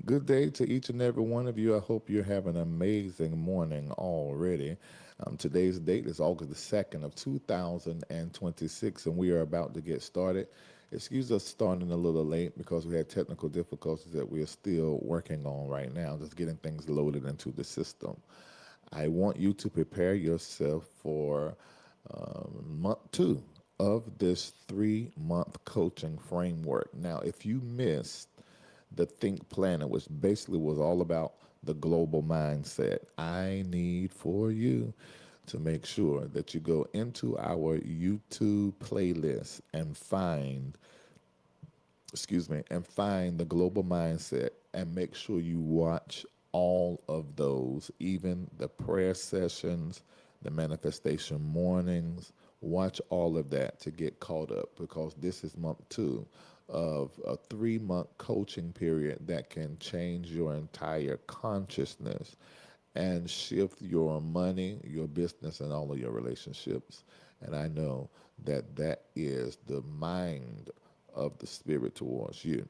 Good day to each and every one of you. I hope you're having an amazing morning already. Today's date is August the 2nd of 2026, and we are about to get started. Excuse us starting a little late because we had technical difficulties that we are still working on right now, just getting things loaded into the system. I want you to prepare yourself for month two of this 3 month coaching framework. Now, if you missed the Think Planet, which basically was all about the global mindset, I need for you to make sure that you go into our YouTube playlist and find the global mindset and make sure you watch all of those, even the prayer sessions, the manifestation mornings. Watch all of that to get caught up because this is month two of a 3 month coaching period that can change your entire consciousness and shift your money, your business, and all of your relationships. And I know that that is the mind of the Spirit towards you.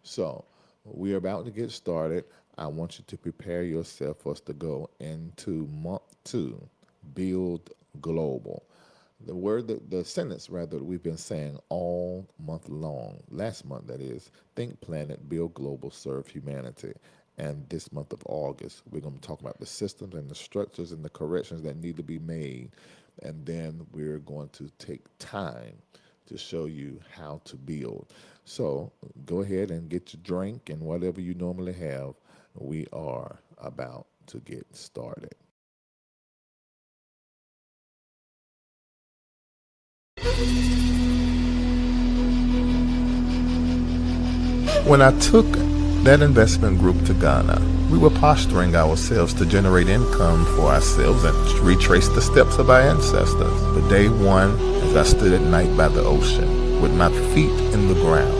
So we are about to get started. I want you to prepare yourself for us to go into month two, build global. The sentence rather, that we've been saying all month long, last month that is, think planet, build global, serve humanity. And this month of August, we're going to talk about the systems and the structures and the corrections that need to be made. And then we're going to take time to show you how to build. So go ahead and get your drink and whatever you normally have. We are about to get started. When I took that investment group to Ghana, we were posturing ourselves to generate income for ourselves and retrace the steps of our ancestors. But day one, as I stood at night by the ocean, with my feet in the ground,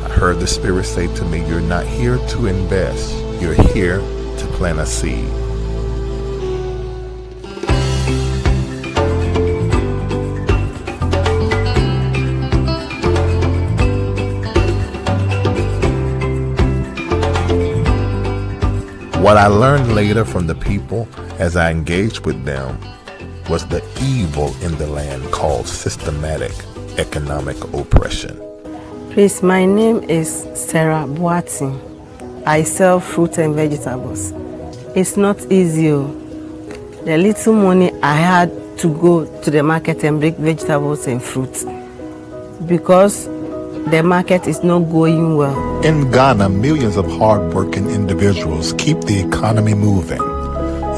I heard the Spirit say to me, "You're not here to invest, you're here to plant a seed." What I learned later from the people as I engaged with them was the evil in the land called systematic economic oppression. Please, my name is Sarah Boatin. I sell fruit and vegetables. It's not easy. The little money I had to go to the market and bring vegetables and fruits because the market is not going well. In Ghana, millions of hard-working individuals keep the economy moving,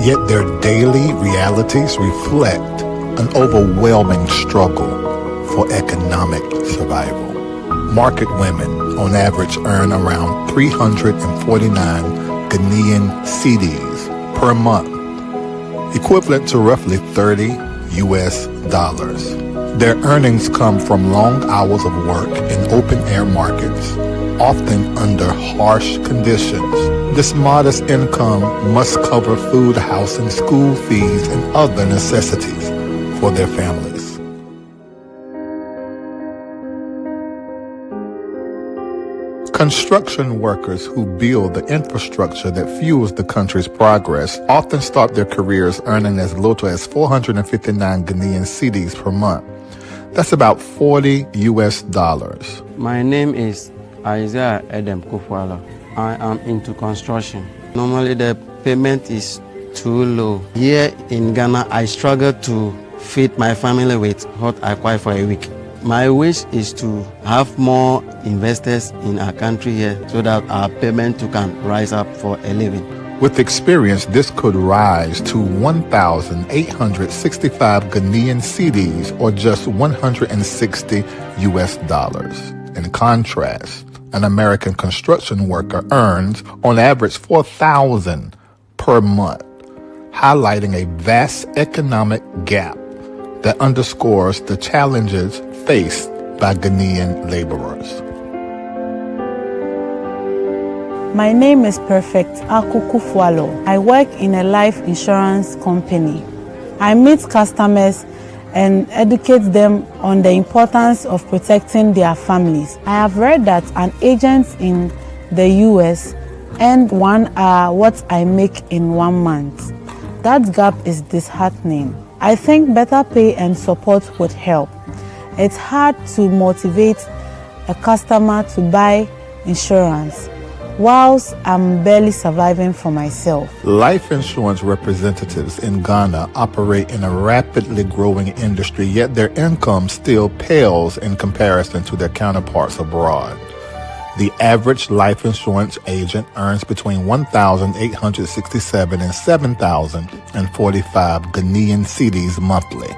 yet their daily realities reflect an overwhelming struggle for economic survival. Market women, on average, earn around 349 Ghanaian cedis per month, equivalent to roughly $30. Their earnings come from long hours of work in open-air markets, often under harsh conditions. This modest income must cover food, housing, school fees, and other necessities for their families. Construction workers who build the infrastructure that fuels the country's progress often start their careers earning as little as 459 Ghanaian cedis per month. That's about $40. My name is Isaiah Edem Kufwala. I am into construction. Normally the payment is too low. Here in Ghana, I struggle to feed my family with what I require for a week. My wish is to have more investors in our country here so that our payment too can rise up for a living. With experience, this could rise to 1,865 Ghanaian cedis, or just $160. In contrast, an American construction worker earns on average $4,000 per month, highlighting a vast economic gap that underscores the challenges faced by Ghanaian laborers. My name is Perfect Akukufualo. I work in a life insurance company. I meet customers and educate them on the importance of protecting their families. I have read that an agent in the US earn 1 hour what I make in 1 month. That gap is disheartening. I think better pay and support would help. It's hard to motivate a customer to buy insurance whilst I'm barely surviving for myself. Life insurance representatives in Ghana operate in a rapidly growing industry, yet their income still pales in comparison to their counterparts abroad. The average life insurance agent earns between 1,867 and 7,045 Ghanaian cedis monthly.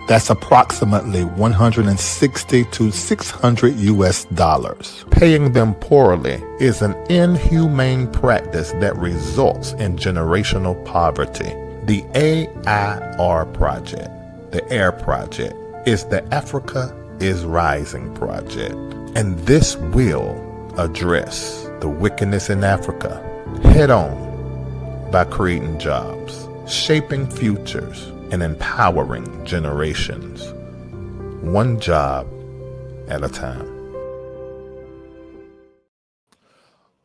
That's approximately 160 to 600 US dollars. Paying them poorly is an inhumane practice that results in generational poverty. The AIR project, the AIR project, is the Africa is Rising project. And this will address the wickedness in Africa head on by creating jobs, shaping futures, and empowering generations, one job at a time.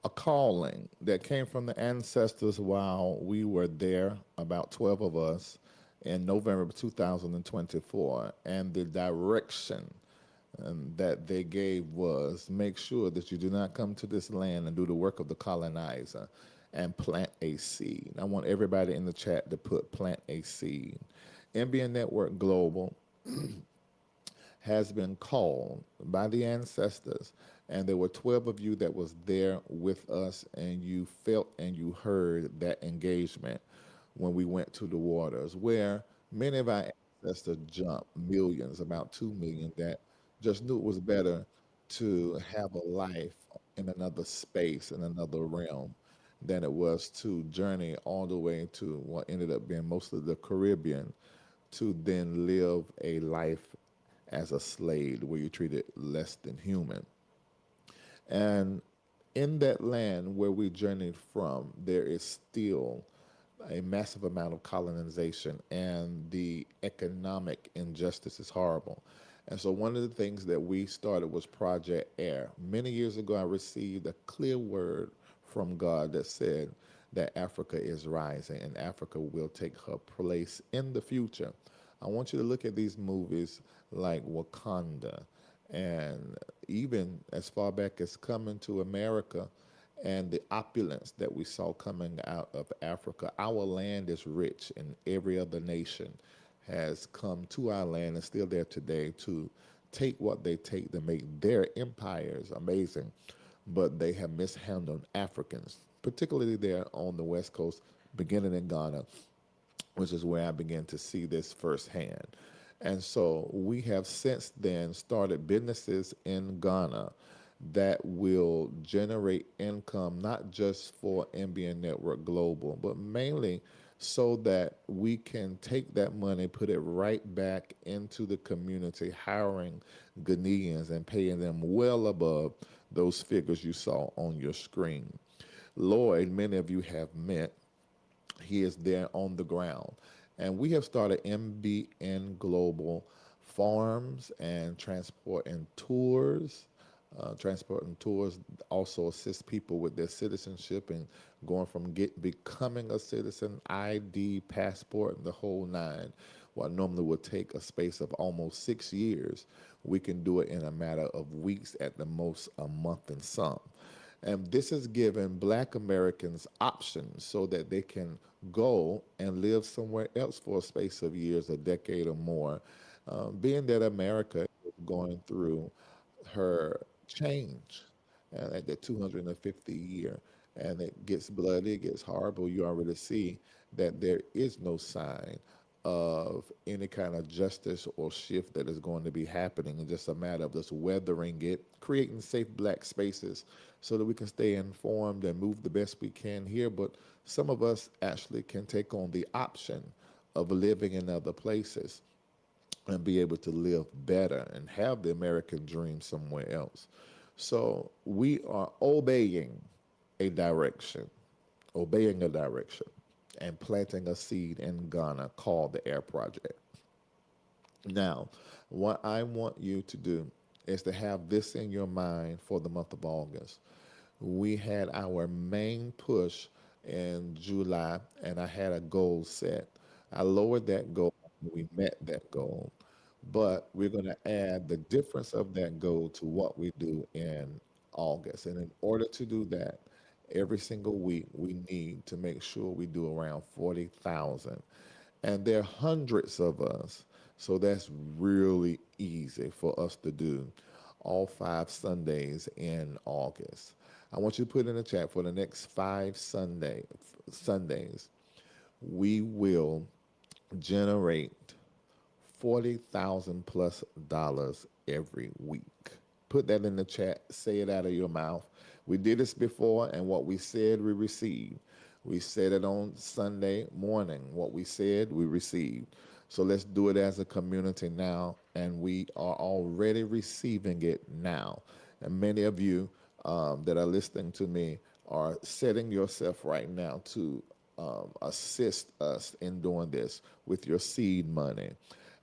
A calling that came from the ancestors while we were there, about 12 of us, in November of 2024. And the direction that they gave was make sure that you do not come to this land and do the work of the colonizer and plant a seed. I want everybody in the chat to put plant a seed. MBN Network Global has been called by the ancestors, and there were 12 of you that was there with us, and you felt and you heard that engagement when we went to the waters, where many of our ancestors jumped millions, about 2 million, that just knew it was better to have a life in another space, in another realm, than it was to journey all the way to what ended up being mostly the Caribbean, to then live a life as a slave where you're treated less than human. And in that land where we journeyed from, there is still a massive amount of colonization, and the economic injustice is horrible. And so one of the things that we started was Project Air. Many years ago, I received a clear word from God that said that Africa is rising and Africa will take her place in the future. I want you to look at these movies like Wakanda, and even as far back as Coming to America, and the opulence that we saw coming out of Africa. Our land is rich, and every other nation has come to our land and still there today to take what they take to make their empires amazing. But they have mishandled Africans, particularly there on the West Coast, beginning in Ghana, which is where I began to see this firsthand. And so we have since then started businesses in Ghana that will generate income, not just for MBN Network Global, but mainly so that we can take that money, put it right back into the community, hiring Ghanaians and paying them well above those figures you saw on your screen. Lloyd, many of you have met. He is there on the ground. And we have started MBN Global Farms and Transport and Tours. Transport and Tours also assist people with their citizenship and going from becoming a citizen, ID, passport, and the whole nine. What normally would take a space of almost 6 years, we can do it in a matter of weeks, at the most a month and some. And this has given Black Americans options so that they can go and live somewhere else for a space of years, a decade or more, being that America is going through her change at the 250 year, and it gets bloody, it gets horrible. You already see that there is no sign of any kind of justice or shift that is going to be happening. It's just a matter of just weathering it, creating safe Black spaces so that we can stay informed and move the best we can here. But some of us actually can take on the option of living in other places and be able to live better and have the American dream somewhere else. So we are obeying a direction, and planting a seed in Ghana called the Air Project. Now, what I want you to do is to have this in your mind for the month of August. We had our main push in July, and I had a goal set. I lowered that goal, and we met that goal. But we're going to add the difference of that goal to what we do in August. And in order to do that, every single week we need to make sure we do around 40,000. And there are hundreds of us, so that's really easy for us to do all 5 Sundays in August. I want you to put in the chat for the next 5 Sundays, we will generate 40,000 plus dollars every week. Put that in the chat, say it out of your mouth. We did this before, and what we said, we received. We said it on Sunday morning. What we said, we received. So let's do it as a community now, and we are already receiving it now. And many of you that are listening to me are setting yourself right now to assist us in doing this with your seed money.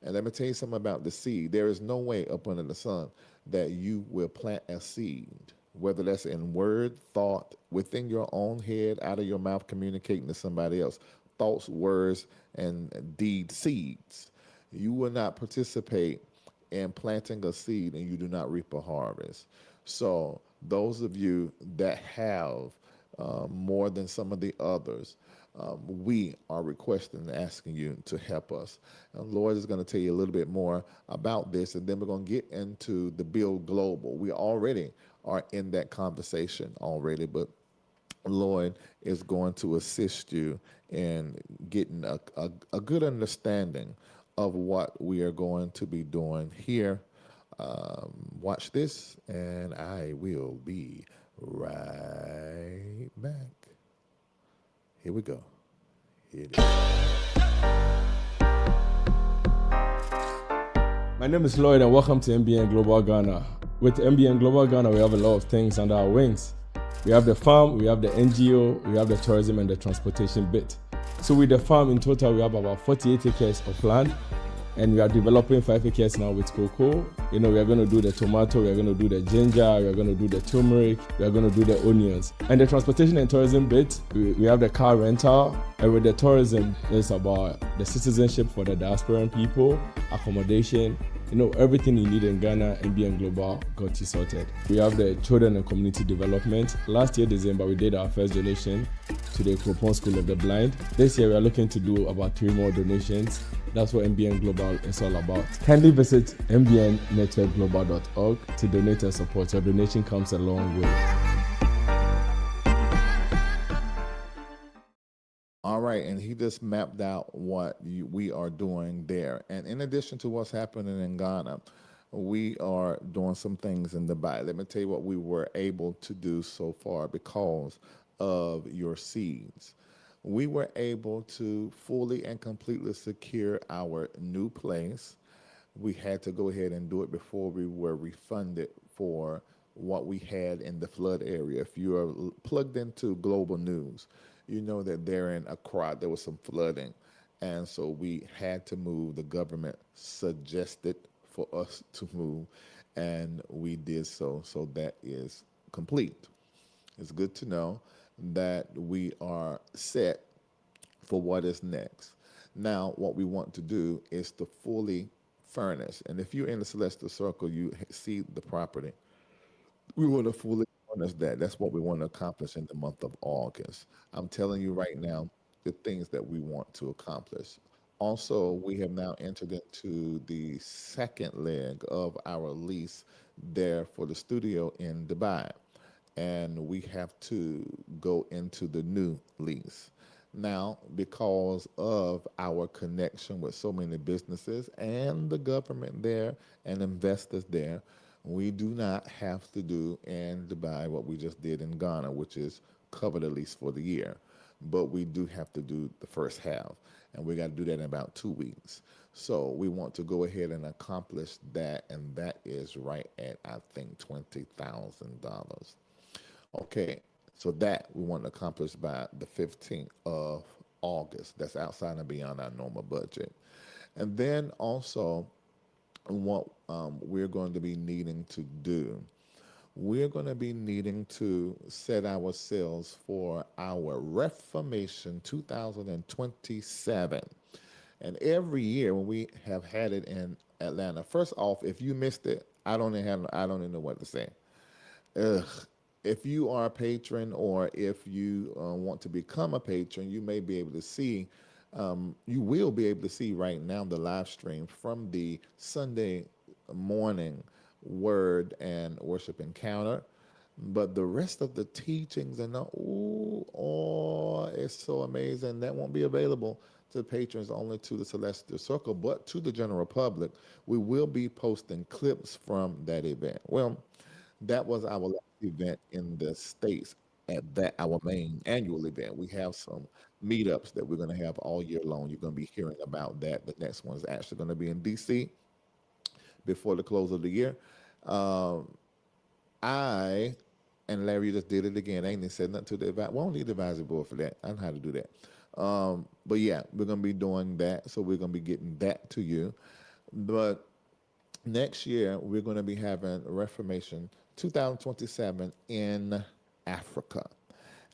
And let me tell you something about the seed. There is no way up under the sun that you will plant a seed, whether that's in word, thought, within your own head, out of your mouth, communicating to somebody else. Thoughts, words, and deed seeds. You will not participate in planting a seed and you do not reap a harvest. So those of you that have more than some of the others, we are requesting and asking you to help us. And Lloyd is going to tell you a little bit more about this, and then we're going to get into the Build Global. We already are in that conversation already, but Lloyd is going to assist you in getting a good understanding of what we are going to be doing here. Watch this, and I will be right back. Here we go. Here it is. My name is Lloyd and welcome to MBN Global Ghana. With MBN Global Ghana, we have a lot of things under our wings. We have the farm, we have the NGO, we have the tourism and the transportation bit. So with the farm in total, we have about 48 acres of land, and we are developing 5 acres now with cocoa. We are going to do the tomato, we are going to do the ginger, we are going to do the turmeric, we are going to do the onions. And the transportation and tourism bit, we have the car rental, and with the tourism, it's about the citizenship for the diasporan people, accommodation, everything you need in Ghana, MBN Global got you sorted. We have the children and community development. Last year, December, we did our first donation to the Kropon School of the Blind. This year, we are looking to do about 3 more donations. That's what MBN Global is all about. Kindly visit mbnnetworkglobal.org to donate and support. Your donation comes a long way. All right, and he just mapped out what we are doing there. And in addition to what's happening in Ghana, we are doing some things in Dubai. Let me tell you what we were able to do so far because of your seeds. We were able to fully and completely secure our new place. We had to go ahead and do it before we were refunded for what we had in the flood area. If you are plugged into global news, you know that there in Accra, there was some flooding. And so we had to move. The government suggested for us to move, and we did so. So that is complete. It's good to know that we are set for what is next. Now, what we want to do is to fully furnish. And if you're in the Celestial Circle, you see the property. We want to fully furnish that. That's what we want to accomplish in the month of August. I'm telling you right now the things that we want to accomplish. Also, we have now entered into the second leg of our lease there for the studio in Dubai. And we have to go into the new lease. Now, because of our connection with so many businesses and the government there and investors there, we do not have to do in Dubai what we just did in Ghana, which is cover the lease for the year. But we do have to do the first half, and we got to do that in about 2 weeks. So we want to go ahead and accomplish that, and that is right at, I think, $20,000. Okay, so that we want to accomplish by the 15th of August. That's outside and beyond our normal budget. And then also what we're going to be needing to do, we're going to be needing to set ourselves for our Reformation 2027. And every year when we have had it in Atlanta, first off, if you missed it, I don't even know what to say. Ugh. If you are a patron or if you want to become a patron, you may be able to see, you will be able to see right now the live stream from the Sunday morning word and worship encounter. But the rest of the teachings and the, ooh, oh, it's so amazing. That won't be available to patrons, only to the Celestial Circle, but to the general public. We will be posting clips from that event. Well, that was our last event in the States at that, our main annual event. We have some meetups that we're going to have all year long. You're going to be hearing about that. The next one is actually going to be in DC before the close of the year. Um, I and Larry just did it again. I ain't even said nothing to the advisory. We don't need the advisory board for that. I know how to do that. But yeah, we're gonna be doing that. So we're gonna be getting that to you. But next year we're gonna be having Reformation 2027 in Africa.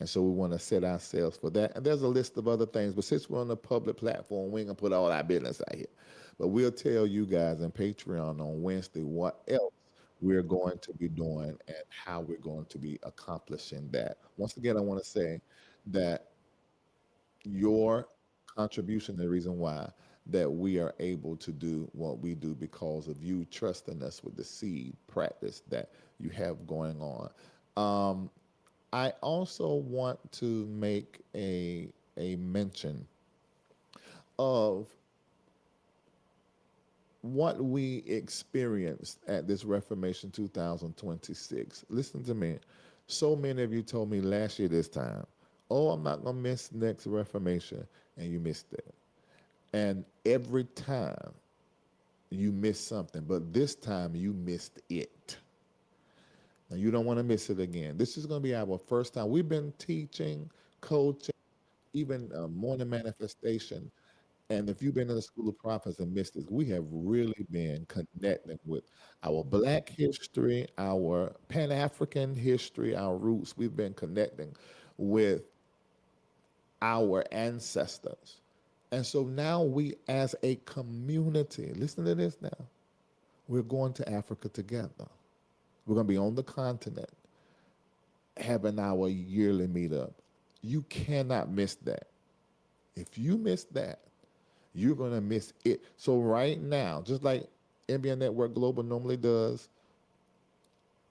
And so we want to set ourselves for that. And there's a list of other things, but since we're on a public platform, we ain't gonna put all our business out here. But we'll tell you guys in Patreon on Wednesday what else we're going to be doing and how we're going to be accomplishing that. Once again, I want to say that your contribution is the reason why that we are able to do what we do because of you trusting us with the seed practice that you have going on. Um, I also want to make a mention of what we experienced at this Reformation 2026. Listen to me. So many of you told me last year this time, oh, I'm not going to miss next Reformation, and you missed it. And every time you missed something, but this time you missed it. Now, you don't want to miss it again. This is going to be our first time. We've been teaching, coaching, even morning manifestation. And if you've been in the School of Prophets and Mystics, we have really been connecting with our Black history, our Pan African history, our roots. We've been connecting with our ancestors. And so now we, as a community, listen to this now, we're going to Africa together. We're going to be on the continent having our yearly meetup. You cannot miss that. If you miss that, you're going to miss it. So right now, just like MBN Network Global normally does,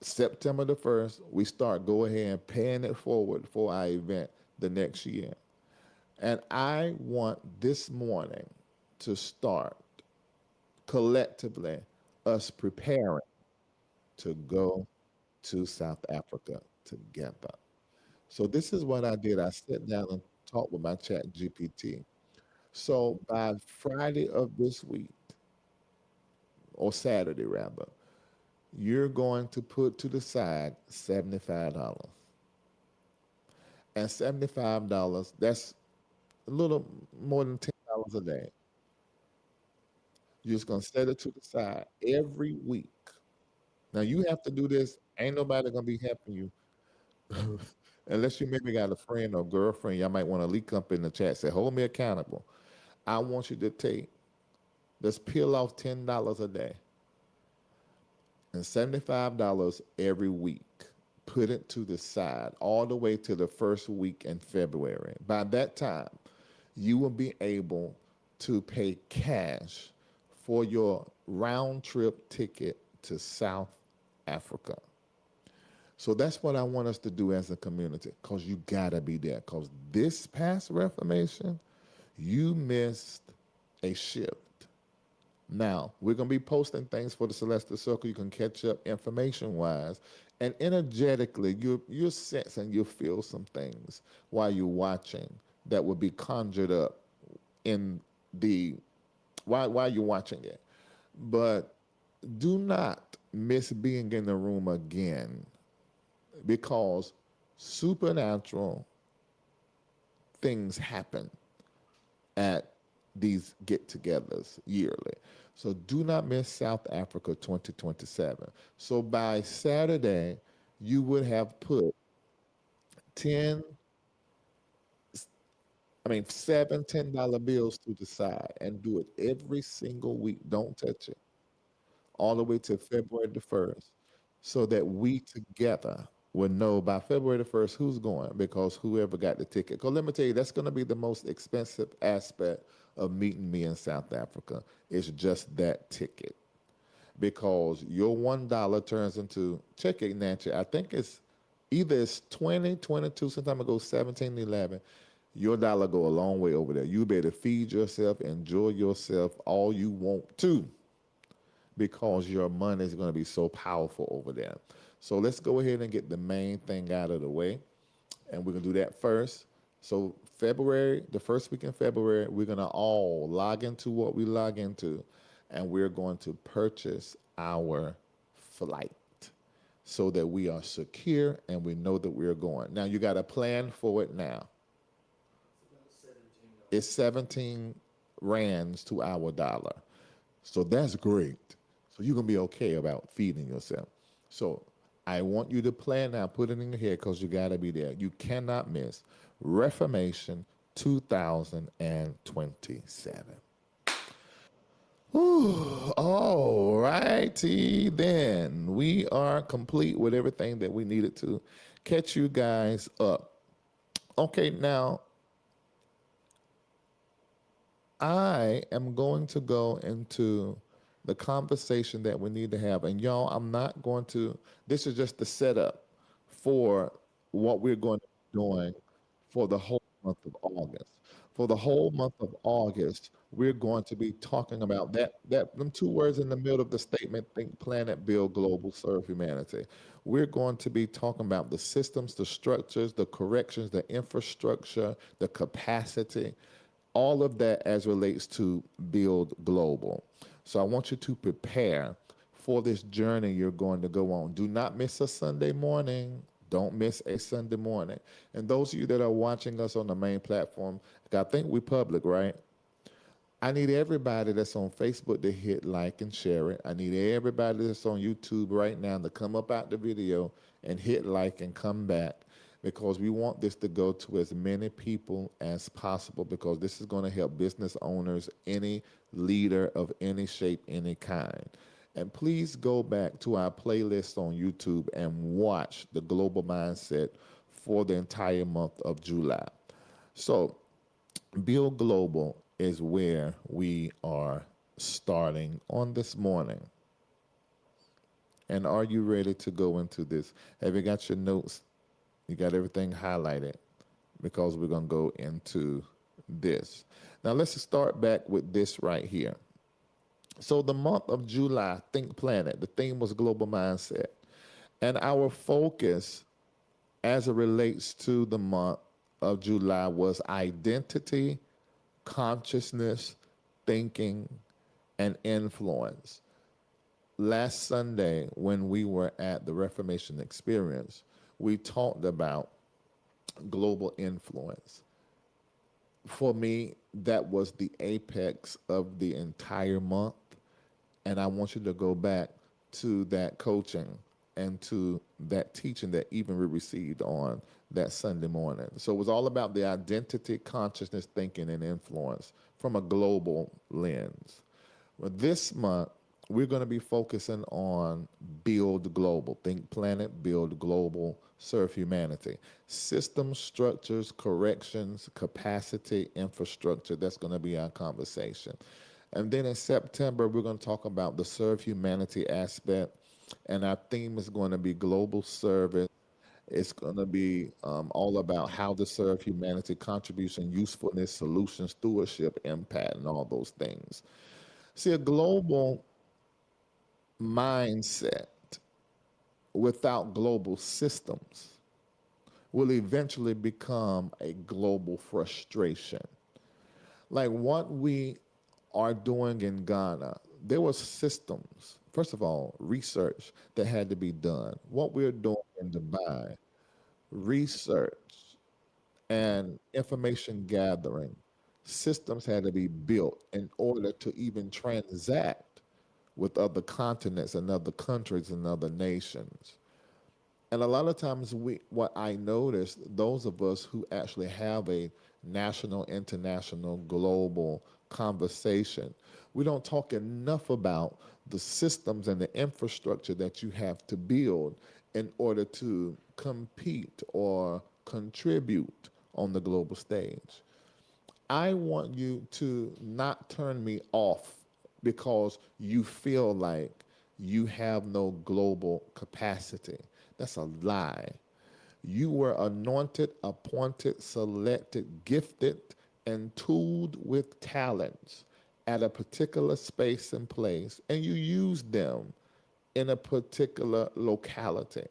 September the 1st, we start go ahead and paying it forward for our event the next year. And I want this morning to start collectively us preparing to go to South Africa together. So this is what I did. I sat down and talked with my chat GPT. So by Friday of this week, or Saturday rather, you're going to put to the side $75. And $75, that's a little more than $10 a day. You're just going to set it to the side every week. Now you have to do this. Ain't nobody going to be helping you. Unless you maybe got a friend or girlfriend, y'all might want to leak up in the chat, say, hold me accountable. I want you to let's peel off $10 a day and $75 every week. Put it to the side all the way to the first week in February. By that time, you will be able to pay cash for your round trip ticket to South Africa. So that's what I want us to do as a community, because you got to be there. Because this past Reformation, you missed a shift. Now, we're going to be posting things for the Celestial Circle. You can catch up information-wise. And energetically, you'll sense and you'll feel some things while you're watching that will be conjured up in the while you're watching it. But do not miss being in the room again, because supernatural things happen at these get-togethers yearly. So do not miss South Africa 2027. So by Saturday, you would have put 10, I mean, seven $10 bills to the side and do it every single week. Don't touch it all the way to February the 1st so that we together will know by February the 1st who's going because whoever got the ticket. Because let me tell you, that's going to be the most expensive aspect of meeting me in South Africa. It's just that ticket because your $1 turns into, check it, Nancy, I think either it's 20, 22, sometimes it goes 17, 11. Your dollar go a long way over there. You better feed yourself, enjoy yourself all you want to because your money is going to be so powerful over there. So let's go ahead and get the main thing out of the way. And we're going to do that first. So February, the first week in February, we're going to all log into what we log into, and we're going to purchase our flight so that we are secure and we know that we're going. Now, you got a plan for it now. It's 17 rands to our dollar. So that's great. So you're going to be okay about feeding yourself. So I want you to plan now, put it in your head because you got to be there. You cannot miss Reformation 2027. All righty then. We are complete with everything that we needed to catch you guys up. Okay, now I am going to go into the conversation that we need to have. And y'all, I'm not going to, this is just the setup for what we're going to be doing for the whole month of August. For the whole month of August, we're going to be talking about them two words in the middle of the statement, think planet, build global, serve humanity. We're going to be talking about the systems, the structures, the corrections, the infrastructure, the capacity, all of that as relates to build global. So I want you to prepare for this journey you're going to go on. Do not miss a Sunday morning. Don't miss a Sunday morning. And those of you that are watching us on the main platform, I think we're public, right? I need everybody that's on Facebook to hit like and share it. I need everybody that's on YouTube right now to come up out the video and hit like and come back because we want this to go to as many people as possible because this is going to help business owners, any leader of any shape, any kind. And please go back to our playlist on YouTube and watch the Global Mindset for the entire month of July. So Build Global is where we are starting on this morning. And are you ready to go into this? Have you got your notes? You got everything highlighted? Because we're going to go into this. Now let's start back with this right here. So the month of July, Think Planet, the theme was global mindset. And our focus as it relates to the month of July was identity, consciousness, thinking, and influence. Last Sunday, when we were at the Reformation Experience, we talked about global influence. For me, that was the apex of the entire month. And I want you to go back to that coaching and to that teaching that even we received on that Sunday morning. So it was all about the identity, consciousness, thinking, and influence from a global lens. Well, this month, we're going to be focusing on build global. Think planet, build global, serve humanity. Systems, structures, corrections, capacity, infrastructure. That's going to be our conversation. And then in September, we're going to talk about the serve humanity aspect. And our theme is going to be global service. It's going to be all about how to serve humanity, contribution, usefulness, solution, stewardship, impact, and all those things. See, a global mindset without global systems will eventually become a global frustration. Like what we are doing in Ghana, there were systems, first of all, research that had to be done. What we're doing in Dubai, research and information gathering, systems had to be built in order to even transact with other continents and other countries and other nations. And a lot of times, what I notice, those of us who actually have a national, international, global conversation, we don't talk enough about the systems and the infrastructure that you have to build in order to compete or contribute on the global stage. I want you to not turn me off because you feel like you have no global capacity. That's a lie. You were anointed, appointed, selected, gifted, and tooled with talents at a particular space and place, and you used them in a particular locality.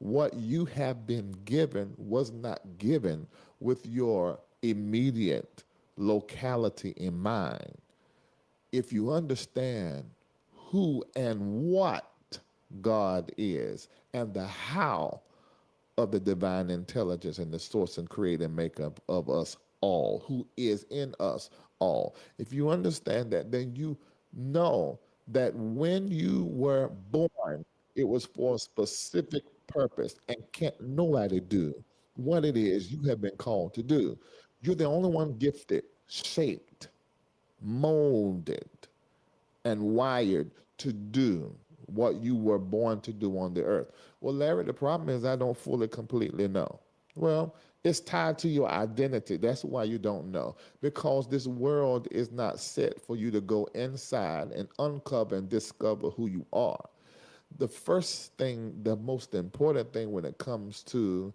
What you have been given was not given with your immediate locality in mind. If you understand who and what God is and the how of the divine intelligence and the source and creator and makeup of us all, who is in us all. If you understand that, then you know that when you were born, it was for a specific purpose, and can't nobody do what it is you have been called to do. You're the only one gifted, shaped, molded, and wired to do what you were born to do on the earth. Well, Larry, the problem is I don't fully, completely know. Well, it's tied to your identity. That's why you don't know. Because this world is not set for you to go inside and uncover and discover who you are. The first thing, the most important thing when it comes to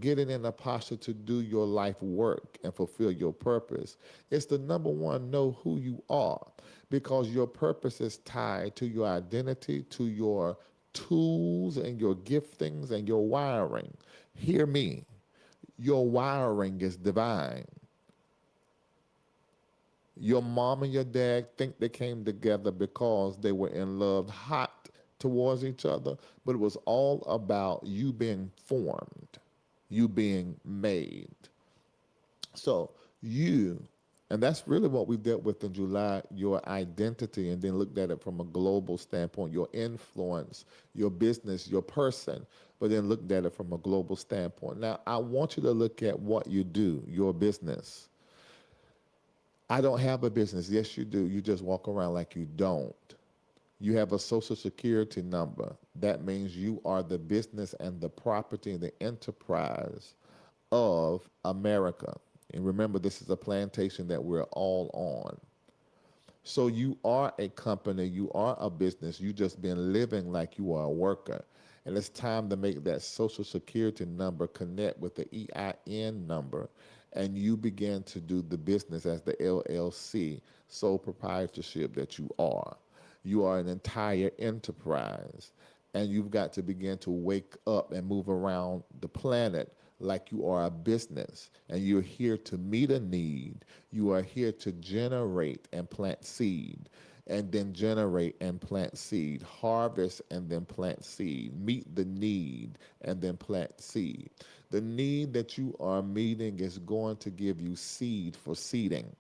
getting in a posture to do your life work and fulfill your purpose is to number one, know who you are, because your purpose is tied to your identity, to your tools and your giftings and your wiring. Hear me, your wiring is divine. Your mom and your dad think they came together because they were in love, hot towards each other, but it was all about you being formed, you being made. So you, and that's really what we dealt with in July, your identity, and then looked at it from a global standpoint, your influence, your business, your person, but then looked at it from a global standpoint. Now, I want you to look at what you do, your business. I don't have a business. Yes, you do. You just walk around like you don't. You have a social security number. That means you are the business and the property and the enterprise of America. And remember, this is a plantation that we're all on. So you are a company, you are a business, you just been living like you are a worker. And it's time to make that social security number connect with the EIN number, and you begin to do the business as the LLC, sole proprietorship that you are. You are an entire enterprise, and you've got to begin to wake up and move around the planet like you are a business, and you're here to meet a need. You are here to generate and plant seed, and then generate and plant seed, harvest and then plant seed, meet the need and then plant seed. The need that you are meeting is going to give you seed for seeding.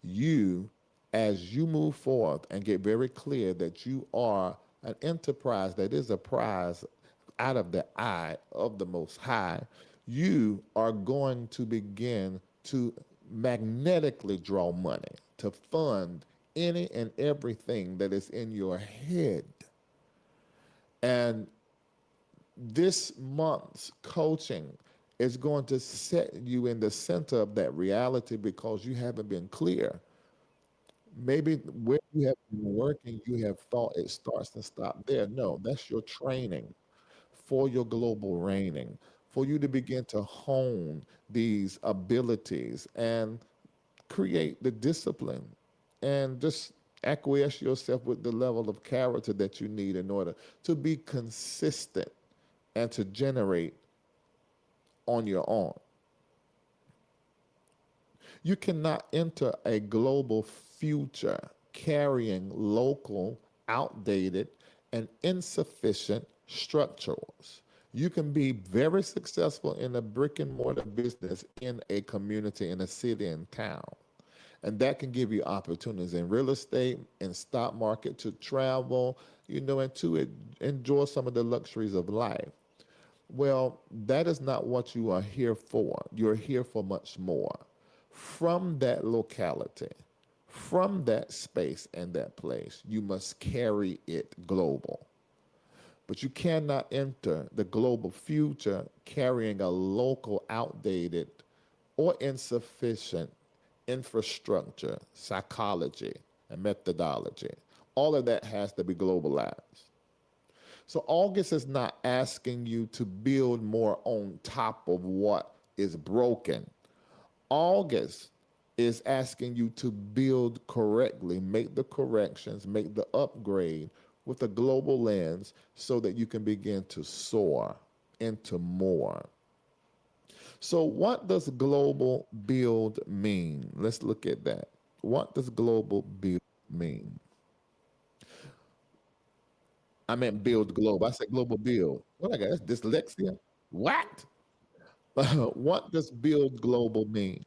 You, as you move forth and get very clear that you are an enterprise that is a prize out of the eye of the Most High, you are going to begin to magnetically draw money to fund any and everything that is in your head. And this month's coaching is going to set you in the center of that reality because you haven't been clear. Maybe where you have been working, you have thought it starts and stops there. No, that's your training for your global reigning, for you to begin to hone these abilities and create the discipline and just acquiesce yourself with the level of character that you need in order to be consistent and to generate on your own. You cannot enter a global future carrying local, outdated, and insufficient structures. You can be very successful in a brick and mortar business in a community, in a city and town. And that can give you opportunities in real estate and stock market to travel, and to enjoy some of the luxuries of life. Well, that is not what you are here for. You're here for much more. From that locality, from that space and that place, you must carry it global. But you cannot enter the global future carrying a local, outdated, or insufficient infrastructure, psychology, and methodology. All of that has to be globalized. So August is not asking you to build more on top of what is broken. August is asking you to build correctly, make the corrections, make the upgrade with a global lens so that you can begin to soar into more. So, what does global build mean? Let's look at that. What does global build mean? I meant build global. I said global build. What I got? That's dyslexia. What? What does build global mean?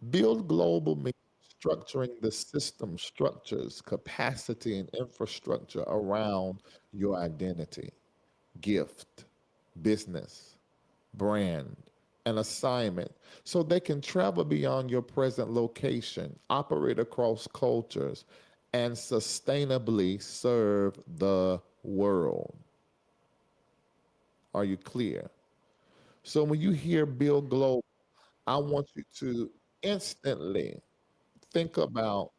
Build global means structuring the system, structures, capacity, and infrastructure around your identity, gift, business, brand, and assignment so they can travel beyond your present location, operate across cultures, and sustainably serve the world. Are you clear? So when you hear Build Global, I want you to instantly think about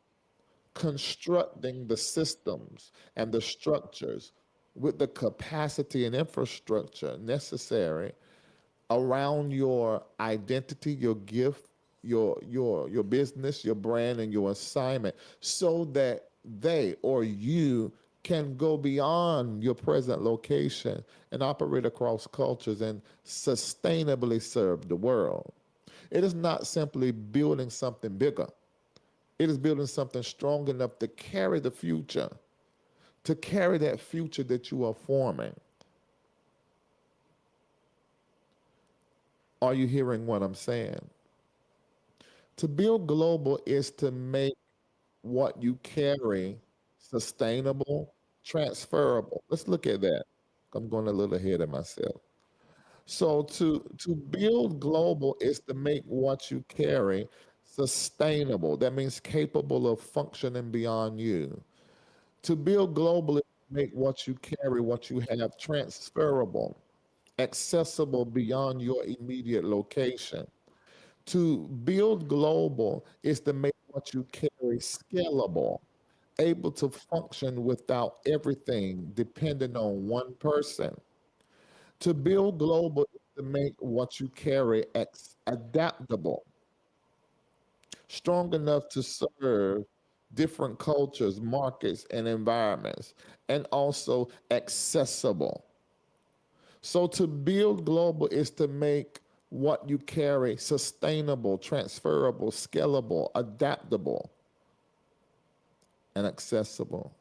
constructing the systems and the structures with the capacity and infrastructure necessary around your identity, your gift, your business, your brand, and your assignment, so that they or you can go beyond your present location and operate across cultures and sustainably serve the world. It is not simply building something bigger. It is building something strong enough to carry the future, to carry that future that you are forming. Are you hearing what I'm saying? To build global is to make what you carry sustainable, transferable. Let's look at that. I'm going a little ahead of myself. So to build global is to make what you carry sustainable. That means capable of functioning beyond you. To build global is to make what you carry, what you have transferable, accessible beyond your immediate location. To build global is to make what you carry scalable, able to function without everything depending on one person. To build global is to make what you carry adaptable, strong enough to serve different cultures, markets, and environments, and also accessible. So to build global is to make what you carry sustainable, transferable, scalable, adaptable, and accessible.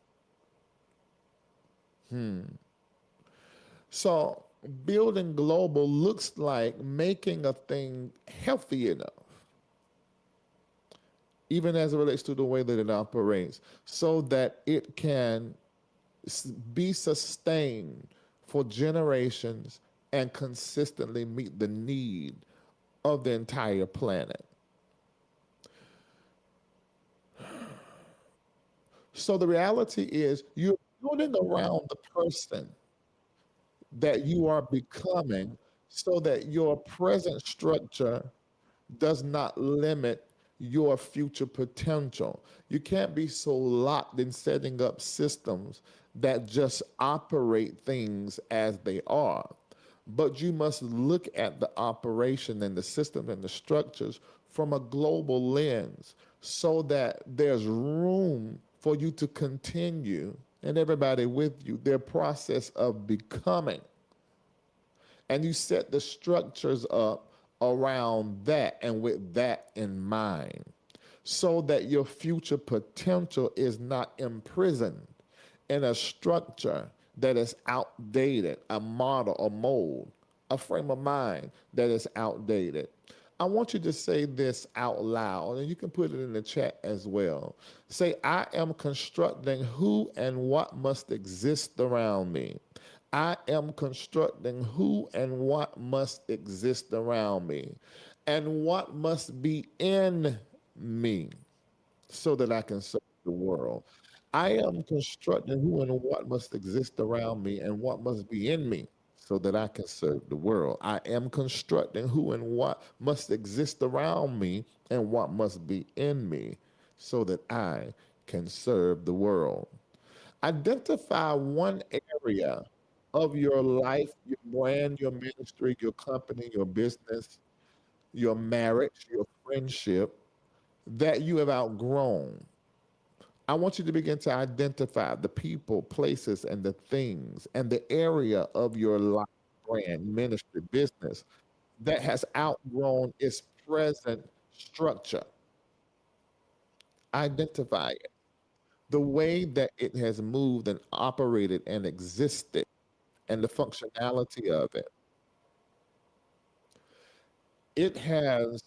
So building global looks like making a thing healthy enough, even as it relates to the way that it operates, so that it can be sustained for generations and consistently meet the need of the entire planet. So the reality is you're building around the person that you are becoming so that your present structure does not limit your future potential. You can't be so locked in setting up systems that just operate things as they are. But you must look at the operation and the system and the structures from a global lens so that there's room for you to continue and everybody with you their process of becoming, and you set the structures up around that and with that in mind so that your future potential is not imprisoned in a structure that is outdated, a model, a mold, a frame of mind that is outdated, I want you to say this out loud, and you can put it in the chat as well. Say, I am constructing who and what must exist around me. I am constructing who and what must exist around me, and what must be in me so that I can serve the world. I am constructing who and what must exist around me and what must be in me so that I can serve the world. I am constructing who and what must exist around me and what must be in me so that I can serve the world. Identify one area of your life, your brand, your ministry, your company, your business, your marriage, your friendship that you have outgrown. I want you to begin to identify the people, places, and the things and the area of your life, brand, ministry, business that has outgrown its present structure. Identify it. The way that it has moved and operated and existed and the functionality of it. It has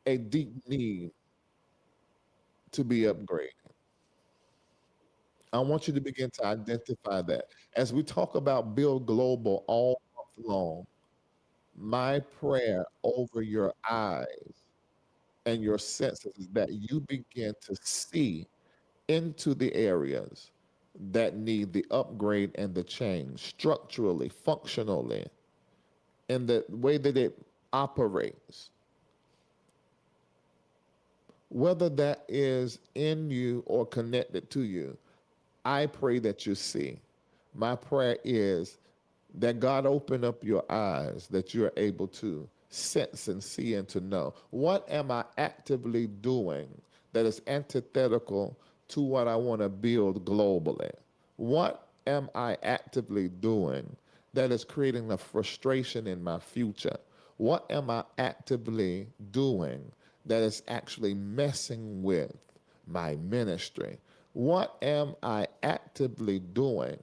a deep need to be upgraded. I want you to begin to identify that. As we talk about Build Global all month long, my prayer over your eyes and your senses is that you begin to see into the areas that need the upgrade and the change structurally, functionally, in the way that it operates, whether that is in you or connected to you. I pray that you see. My prayer is that God open up your eyes, that you're able to sense and see and to know. What am I actively doing that is antithetical to what I want to build globally? What am I actively doing that is creating a frustration in my future? What am I actively doing that is actually messing with my ministry? What am I actively doing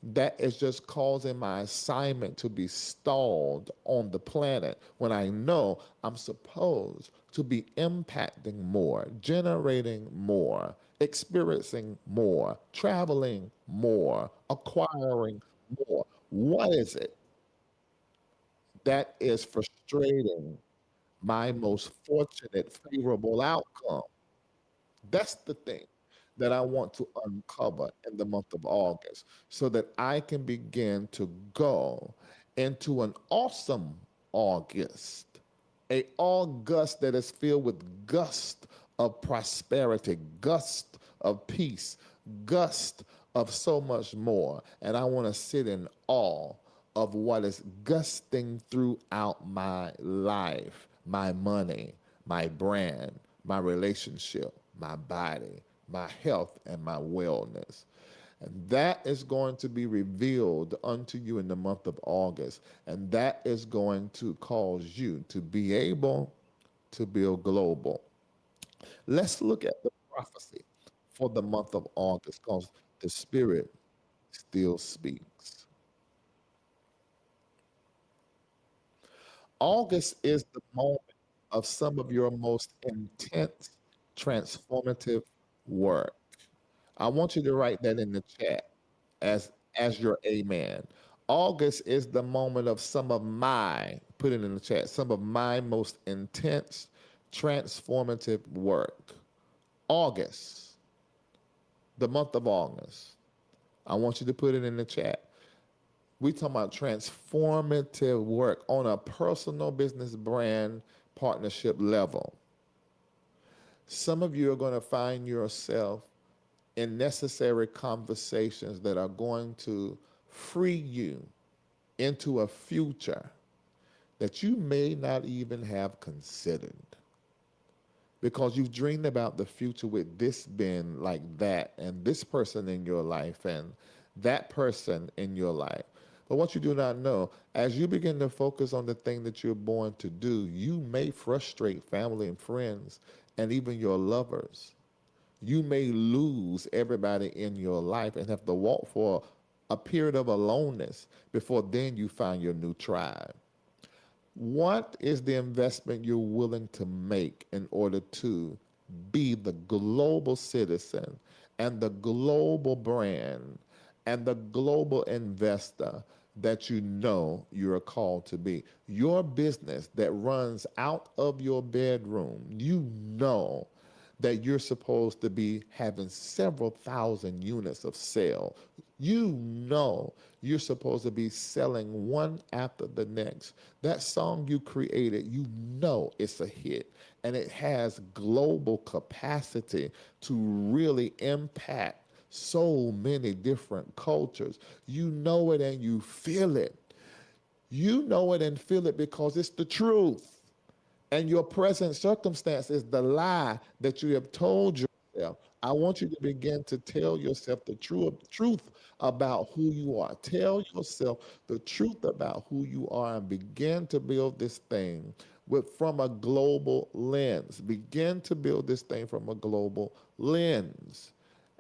that is just causing my assignment to be stalled on the planet when I know I'm supposed to be impacting more, generating more, experiencing more, traveling more, acquiring more? What is it that is frustrating my most fortunate, favorable outcome? That's the thing that I want to uncover in the month of August so that I can begin to go into an awesome August, a August that is filled with gust of prosperity, gust of peace, gust of so much more. And I want to sit in awe of what is gusting throughout my life, my money, my brand, my relationship, my body, my health, and my wellness. And that is going to be revealed unto you in the month of August. And that is going to cause you to be able to build global. Let's look at the prophecy for the month of August because the Spirit still speaks. August is the moment of some of your most intense, transformative work. I want you to write that in the chat as your amen. August is the moment of some of my, put it in the chat, some of my most intense, transformative work. August, the month of August. I want you to put it in the chat. We talking about transformative work on a personal business brand partnership level. Some of you are going to find yourself in necessary conversations that are going to free you into a future that you may not even have considered because you've dreamed about the future with this being like that and this person in your life and that person in your life. But what you do not know, as you begin to focus on the thing that you're born to do, you may frustrate family and friends and even your lovers. You may lose everybody in your life and have to walk for a period of aloneness before then you find your new tribe. What is the investment you're willing to make in order to be the global citizen and the global brand and the global investor that you know you're called to be? Your business that runs out of your bedroom, you know that you're supposed to be having several thousand units of sale. You know you're supposed to be selling one after the next. That song you created, you know it's a hit and it has global capacity to really impact so many different cultures. You know it and you feel it. You know it and feel it because it's the truth. And your present circumstance is the lie that you have told yourself. I want you to begin to tell yourself the truth about who you are. Tell yourself the truth about who you are and begin to build this thing from a global lens. Begin to build this thing from a global lens.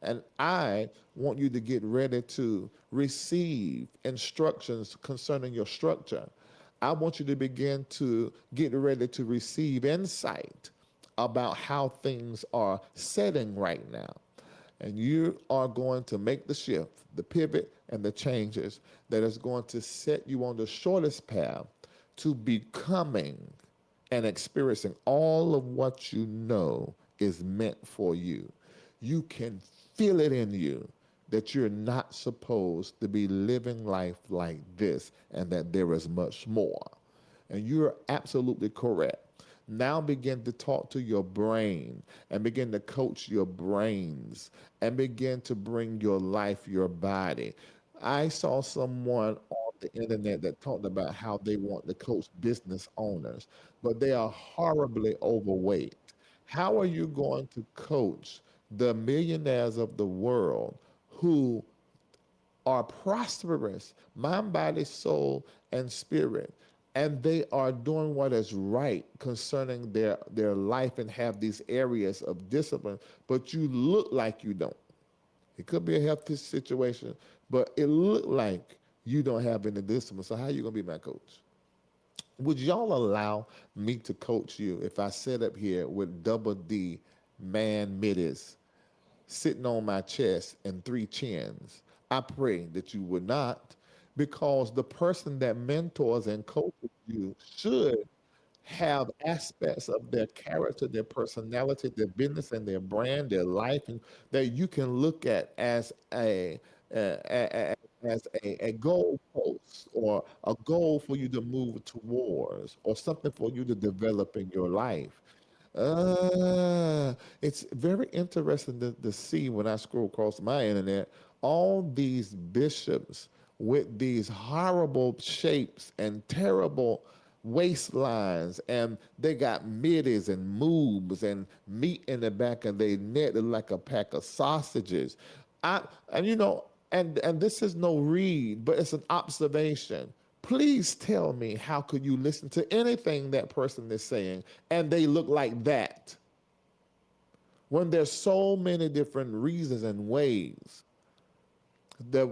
And I want you to get ready to receive instructions concerning your structure. I want you to begin to get ready to receive insight about how things are setting right now. And you are going to make the shift, the pivot, and the changes that is going to set you on the shortest path to becoming and experiencing all of what you know is meant for you. You can feel it in you that you're not supposed to be living life like this and that there is much more. And you're absolutely correct. Now begin to talk to your brain and begin to coach your brains and begin to bring your life, your body. I saw someone on the internet that talked about how they want to coach business owners, but they are horribly overweight. How are you going to coach the millionaires of the world who are prosperous, mind, body, soul, and spirit, and they are doing what is right concerning their life and have these areas of discipline, but you look like you don't? It could be a healthy situation, but it look like you don't have any discipline. So how are you gonna be my coach? Would y'all allow me to coach you if I sit up here with double D man middies sitting on my chest and three chins? I pray that you would not, because the person that mentors and coaches you should have aspects of their character, their personality, their business, and their brand, their life, and that you can look at as a goal post or a goal for you to move towards or something for you to develop in your life. It's very interesting to see when I scroll across my internet all these bishops with these horrible shapes and terrible waistlines, and they got middies and moobs and meat in the back of their neck like a pack of sausages. I and you know, and this is no read, but it's an observation. Please tell me, how could you listen to anything that person is saying and they look like that when there's so many different reasons and ways? There,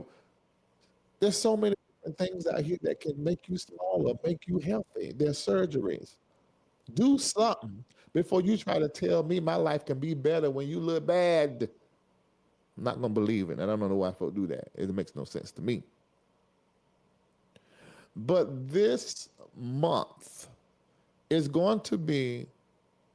there's so many different things out here that can make you smaller, make you healthy. There's surgeries. Do something before you try to tell me my life can be better when you look bad. I'm not gonna believe it. And I don't know why folks do that. It makes no sense to me. But this month is going to be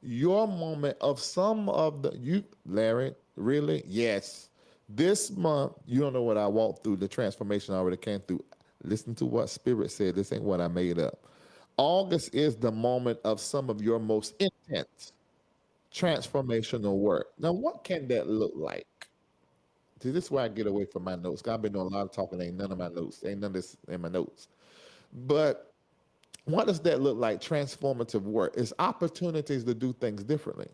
your moment of some of the you, Larry, really? Yes. This month, you don't know what I walked through, the transformation I already came through. Listen to what Spirit said. This ain't what I made up. August is the moment of some of your most intense transformational work. Now, what can that look like? See, this is where I get away from my notes. 'Cause I've been doing a lot of talking. Ain't none of my notes. Ain't none of this in my notes. But what does that look like? Transformative work. It's opportunities to do things differently.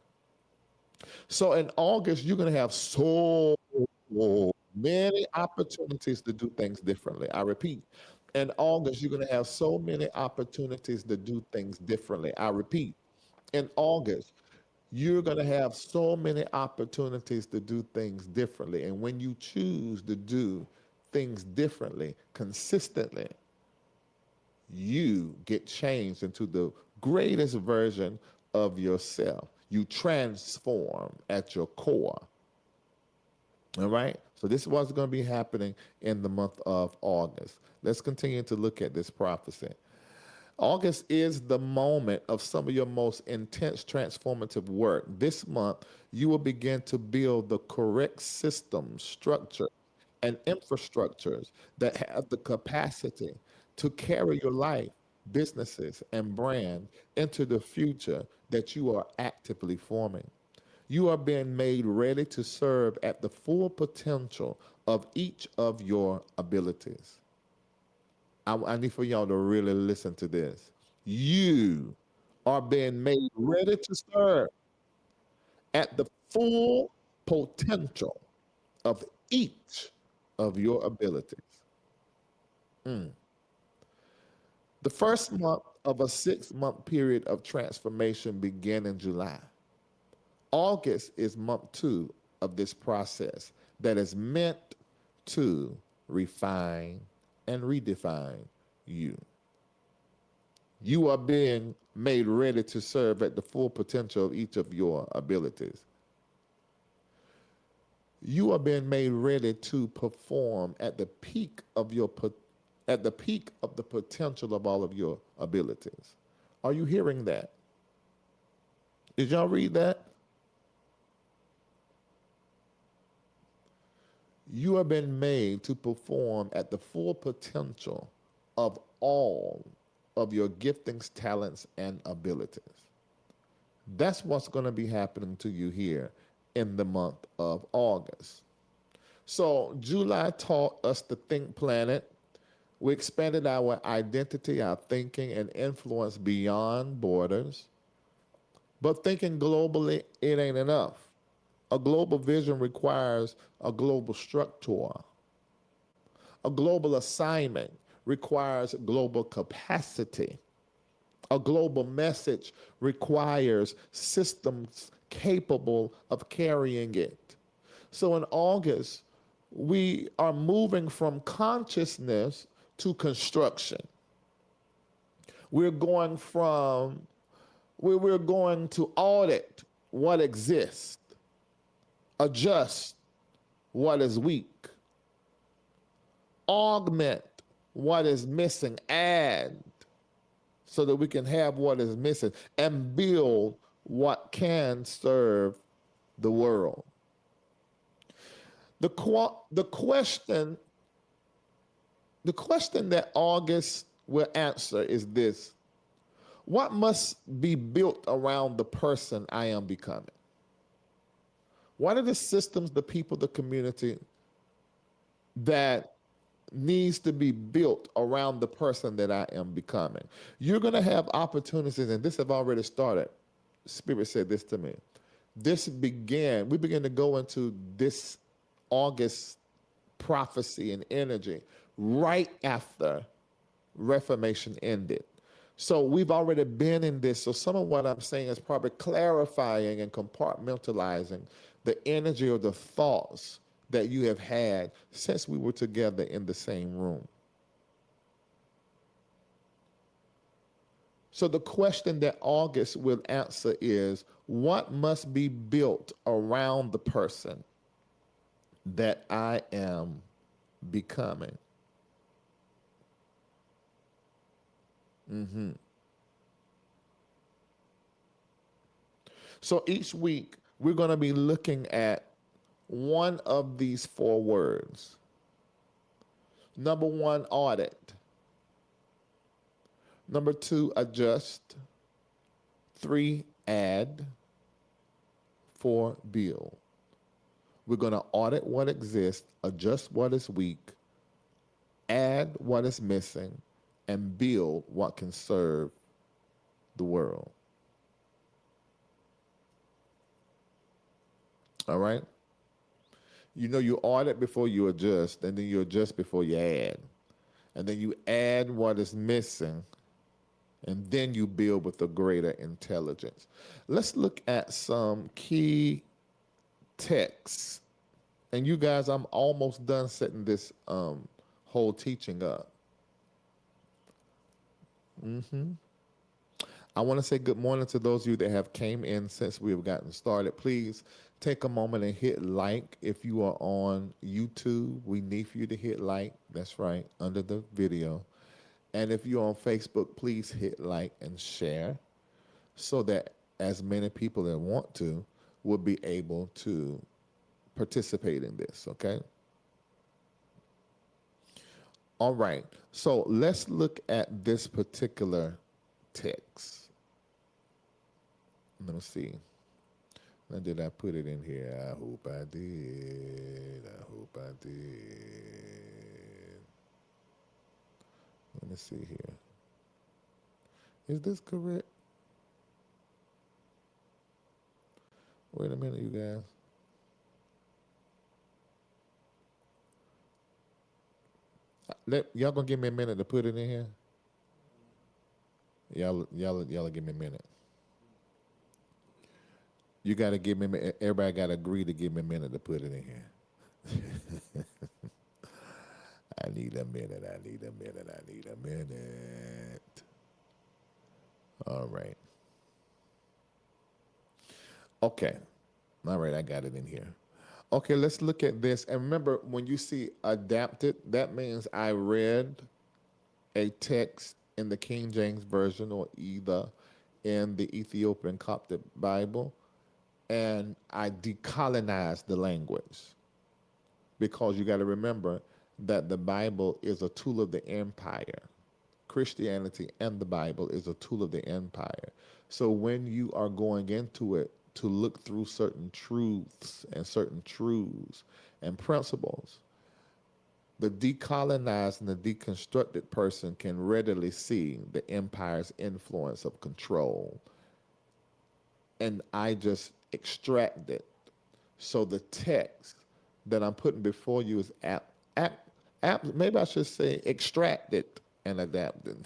So in August, you're going to have so many opportunities to do things differently. I repeat, in August, you're going to have so many opportunities to do things differently. I repeat, in August, you're going to have so many opportunities to do things differently. And when you choose to do things differently, consistently, you get changed into the greatest version of yourself. You transform at your core. All right. So this is what's going to be happening in the month of August. Let's continue to look at this prophecy. August is the moment of some of your most intense transformative work. This month, you will begin to build the correct systems, structure, and infrastructures that have the capacity to carry your life, businesses, and brand into the future that you are actively forming. You are being made ready to serve at the full potential of each of your abilities. I need for y'all to really listen to this. You are being made ready to serve at the full potential of each of your abilities. The first month of a 6-month period of transformation began in July. August is month 2 of this process that is meant to refine and redefine you. You are being made ready to serve at the full potential of each of your abilities. You are being made ready to perform at the peak of the potential of all of your abilities. Are you hearing that? Did y'all read that? You have been made to perform at the full potential of all of your giftings, talents, and abilities. That's what's going to be happening to you here in the month of August. So, July taught us to think planet. We expanded our identity, our thinking, and influence beyond borders. But thinking globally, it ain't enough. A global vision requires a global structure. A global assignment requires global capacity. A global message requires systems capable of carrying it. So in August, we are moving from consciousness to construction. We're going from we're going to audit what exists, adjust what is weak, augment what is missing, add so that we can have what is missing, and build what can serve the world. The question that August will answer is this: what must be built around the person I am becoming? What are the systems, the people, the community that needs to be built around the person that I am becoming? You're going to have opportunities, and this have already started. Spirit said this to me. We began to go into this August prophecy and energy right after Reformation ended. So we've already been in this. So some of what I'm saying is probably clarifying and compartmentalizing the energy or the thoughts that you have had since we were together in the same room. So the question that August will answer is, what must be built around the person that I am becoming? So each week, we're going to be looking at one of these 4 words. Number 1, audit. Number 2, adjust. 3, add. 4, build. We're going to audit what exists, adjust what is weak, add what is missing, and build what can serve the world. All right? You audit before you adjust, and then you adjust before you add. And then you add what is missing, and then you build with a greater intelligence. Let's look at some key texts. And you guys, I'm almost done setting this whole teaching up. I want to say good morning to those of you that have came in since we have gotten started. Please take a moment and hit like. If you are on YouTube, we need for you to hit like. That's right, under the video. And if you're on Facebook, please hit like and share so that as many people that want to will be able to participate in this, okay? All right, so let's look at this particular text. Let me see. Now, did I put it in here? I hope I did. I hope I did. Let me see here. Is this correct? Wait a minute, you guys. Y'all gonna give me a minute to put it in here? Y'all give me a minute. You gotta give me. Everybody gotta agree to give me a minute to put it in here. I need a minute. I need a minute. I need a minute. All right. Okay. All right. I got it in here. Okay. Let's look at this. And remember, when you see adapted, that means I read a text in the King James Version or either in the Ethiopian Coptic Bible, and I decolonized the language. Because you got to remember that the Bible is a tool of the empire. Christianity and the Bible is a tool of the empire. So when you are going into it to look through certain truths and principles, the decolonized and the deconstructed person can readily see the empire's influence of control. And I just extract it. So the text that I'm putting before you is maybe I should say extracted and adapted.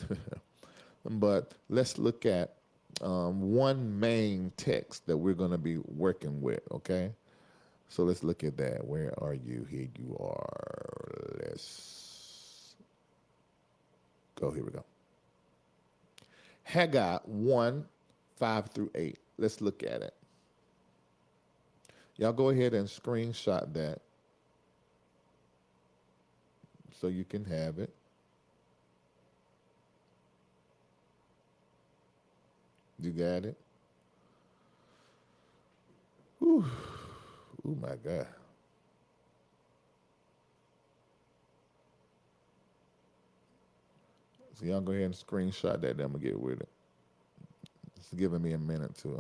But let's look at one main text that we're going to be working with, okay? So let's look at that. Where are you? Here you are. Let's go. Here we go. Haggai 1, 5 through 8. Let's look at it. Y'all go ahead and screenshot that so you can have it. You got it? Ooh, oh my God. So y'all go ahead and screenshot that, then I'm gonna get with it. It's giving me a minute to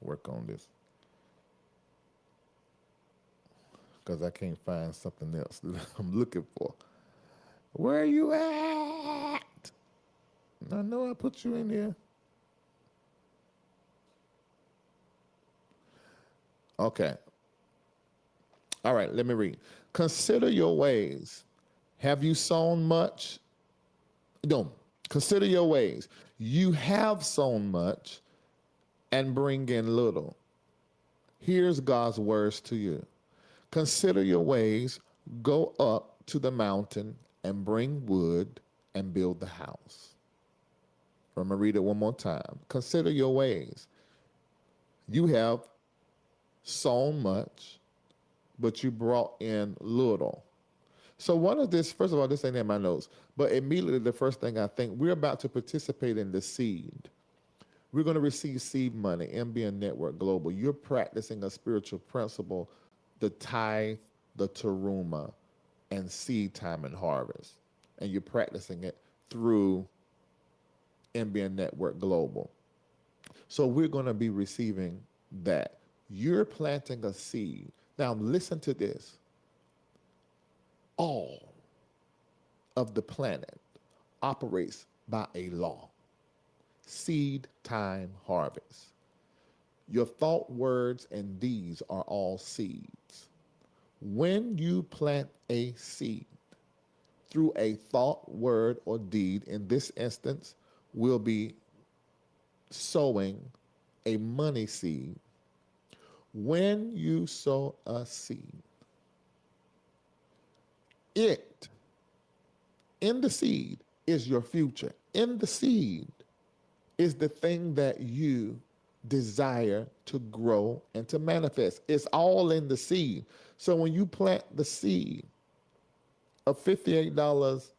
work on this. Because I can't find something else that I'm looking for. Where are you at? I know I put you in here. Okay. All right, let me read. Consider your ways. Have you sown much? No. Consider your ways. You have sown much and bring in little. Here's God's words to you. Consider your ways. Go up to the mountain and bring wood and build the house. I'm going to read it one more time. Consider your ways. You have sown much, but you brought in little. So one of this, first of all, this ain't in my notes, but immediately the first thing I think, we're about to participate in the seed. We're going to receive seed money, MBN Network Global. You're practicing a spiritual principle, the tithe, the teruma, and seed time and harvest. And you're practicing it through MBN Network Global. So we're going to be receiving that. You're planting a seed. Now listen to this. All of the planet operates by a law. Seed time harvest. Your thought, words, and deeds are all seeds. When you plant a seed through a thought, word, or deed, in this instance, will be sowing a money seed. When you sow a seed, it in the seed is your future. In the seed is the thing that you desire to grow and to manifest. It's all in the seed. So when you plant the seed of $58.88,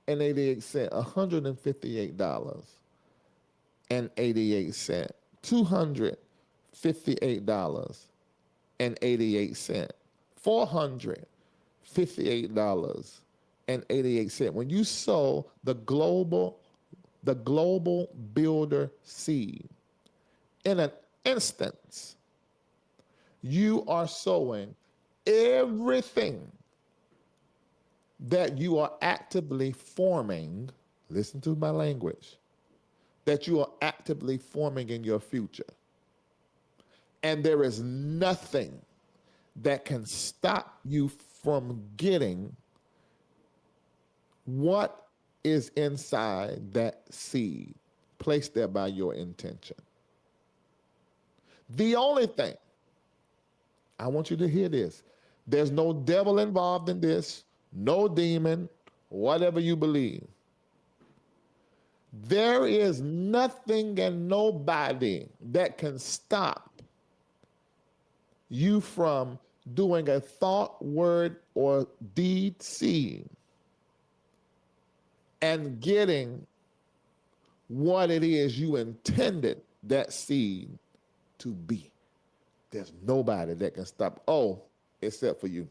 $158.88, $258.88, $458.88. When you sow the global builder seed, in an instance, you are sowing everything that you are actively forming. Listen to my language. That you are actively forming in your future. And there is nothing that can stop you from getting what is inside that seed placed there by your intention. The only thing, I want you to hear this, there's no devil involved in this, no demon, whatever you believe. There is nothing and nobody that can stop you from doing a thought, word, or deed seed and getting what it is you intended that seed to be. There's nobody that can stop. Oh, except for you.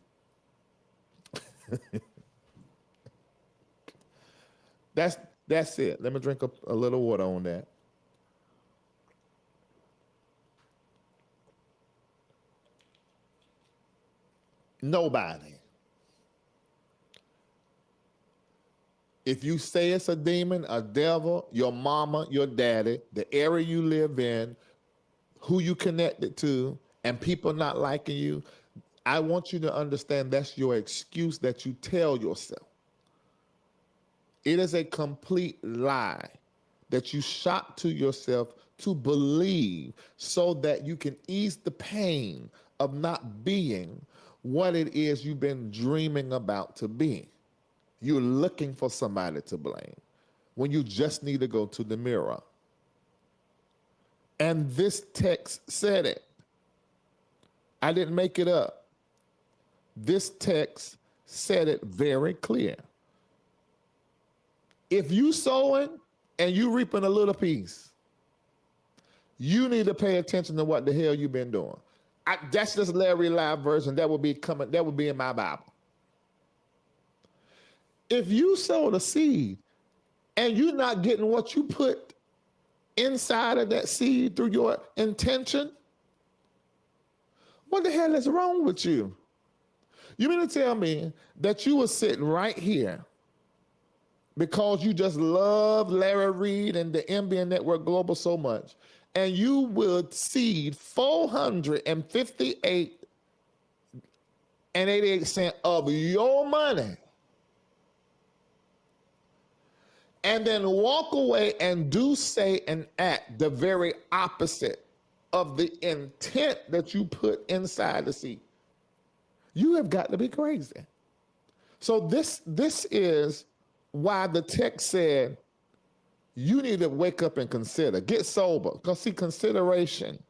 That's it. Let me drink a little water on that. Nobody. If you say it's a demon, a devil, your mama, your daddy, the area you live in, who you connected to, and people not liking you, I want you to understand that's your excuse that you tell yourself. It is a complete lie that you shot to yourself to believe so that you can ease the pain of not being what it is you've been dreaming about to be. You're looking for somebody to blame when you just need to go to the mirror. And this text said it. I didn't make it up. This text said it very clear. If you sowing and you reaping a little piece, you need to pay attention to what the hell you've been doing. That's just Larry Live version. That would be coming. That would be in my Bible. If you sow the seed and you're not getting what you put inside of that seed through your intention, what the hell is wrong with you? You mean to tell me that you were sitting right here because you just love Larry Reid and the MBN Network Global so much, and you would seed $458.88 of your money, and then walk away and do, say, and act the very opposite of the intent that you put inside the seed? You have got to be crazy. So this is why the text said you need to wake up and consider, get sober. Because see, consideration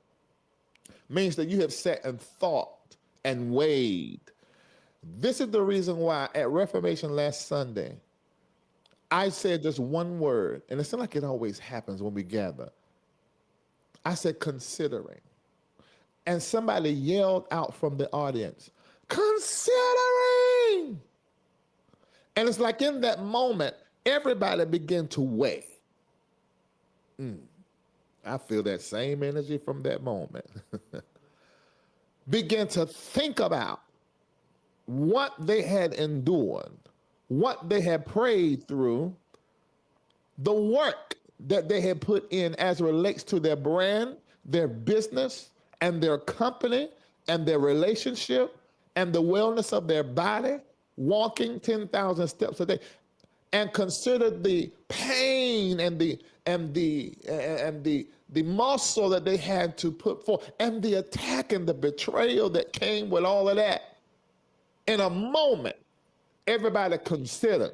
means that you have sat and thought and weighed. This is the reason why at Reformation last Sunday, I said just one word, and it seems like it always happens when we gather. I said considering. And somebody yelled out from the audience, considering. And it's like in that moment, everybody began to weigh. I feel that same energy from that moment. Begin to think about what they had endured, what they had prayed through, the work that they had put in as it relates to their brand, their business, and their company, and their relationship, and the wellness of their body, walking 10,000 steps a day, and consider the pain and the muscle that they had to put forth, and the attack and the betrayal that came with all of that. In a moment, everybody considered,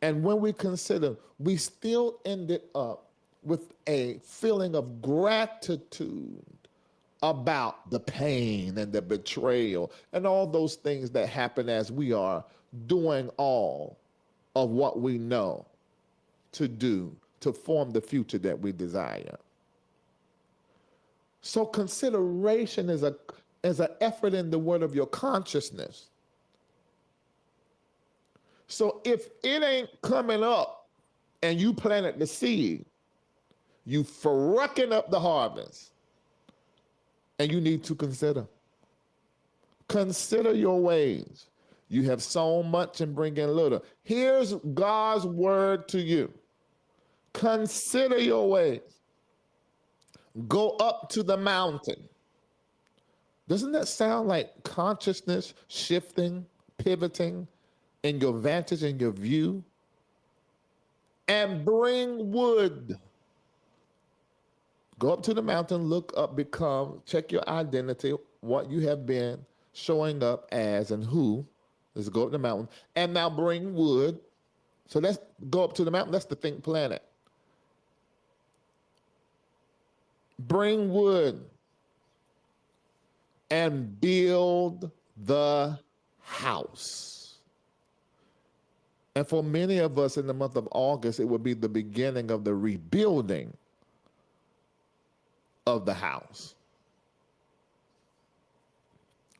And when we consider, we still ended up with a feeling of gratitude about the pain and the betrayal and all those things that happen as we are doing all of what we know to do to form the future that we desire. So consideration is an effort in the word of your consciousness. So if it ain't coming up and you planted the seed, you frucking up the harvest. And you need to consider. Consider your ways. You have sown much and bring in little. Here's God's word to you. Consider your ways. Go up to the mountain. Doesn't that sound like consciousness shifting, pivoting in your vantage and your view? And bring wood. Go up to the mountain, look up, become, check your identity, what you have been showing up as and who. Let's go up the mountain. And now bring wood. So let's go up to the mountain. That's the think planet. Bring wood and build the house. And for many of us in the month of August, it will be the beginning of the rebuilding of the house.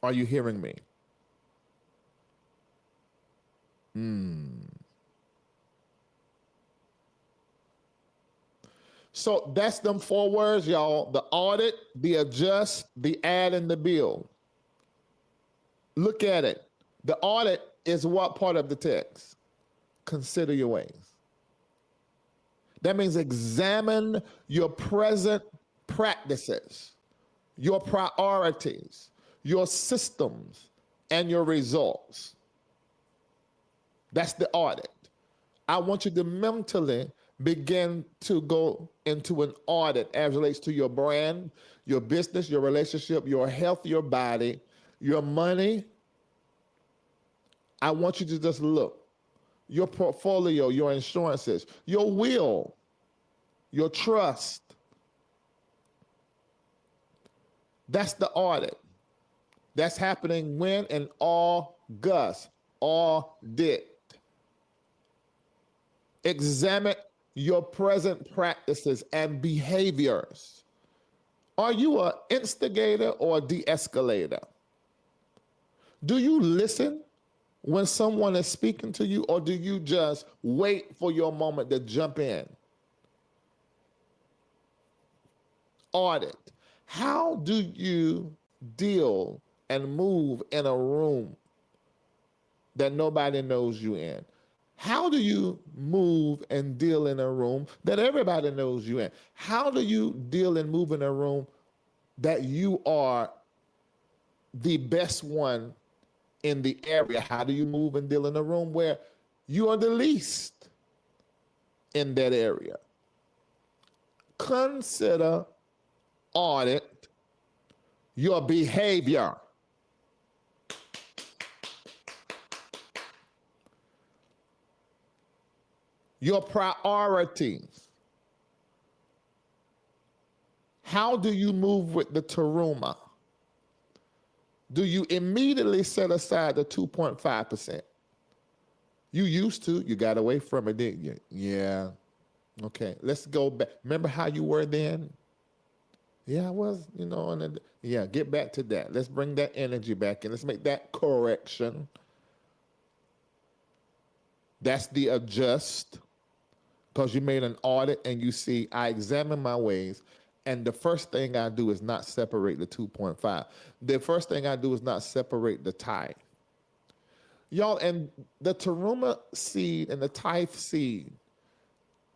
Are you hearing me? So that's them 4 words, y'all. The audit, the adjust, the add, and the build. Look at it. The audit is what part of the text? Consider your ways. That means examine your present practices, your priorities, your systems, and your results. That's the audit. I want you to mentally begin to go into an audit as relates to your brand, your business, your relationship, your health, your body, your money. I want you to just look. Your portfolio, your insurances, your will, your trust. That's the audit. That's happening when? In August. Audit. Examine your present practices and behaviors. Are you an instigator or a de-escalator? Do you listen when someone is speaking to you, or do you just wait for your moment to jump in? Audit. How do you deal and move in a room that nobody knows you in? How do you move and deal in a room that everybody knows you in? How do you deal and move in a room that you are the best one in the area? How do you move and deal in a room where you are the least in that area? Consider, audit your behavior. Your priorities. How do you move with the teruma? Do you immediately set aside the 2.5%? You used to, you got away from it, didn't you? Yeah. Okay, let's go back. Remember how you were then? Yeah, I was, yeah, get back to that. Let's bring that energy back in. Let's make that correction. That's the adjust, because you made an audit and you see, I examine my ways, and the first thing I do is not separate the 2.5. The first thing I do is not separate the tithe. Y'all, and the teruma seed and the tithe seed,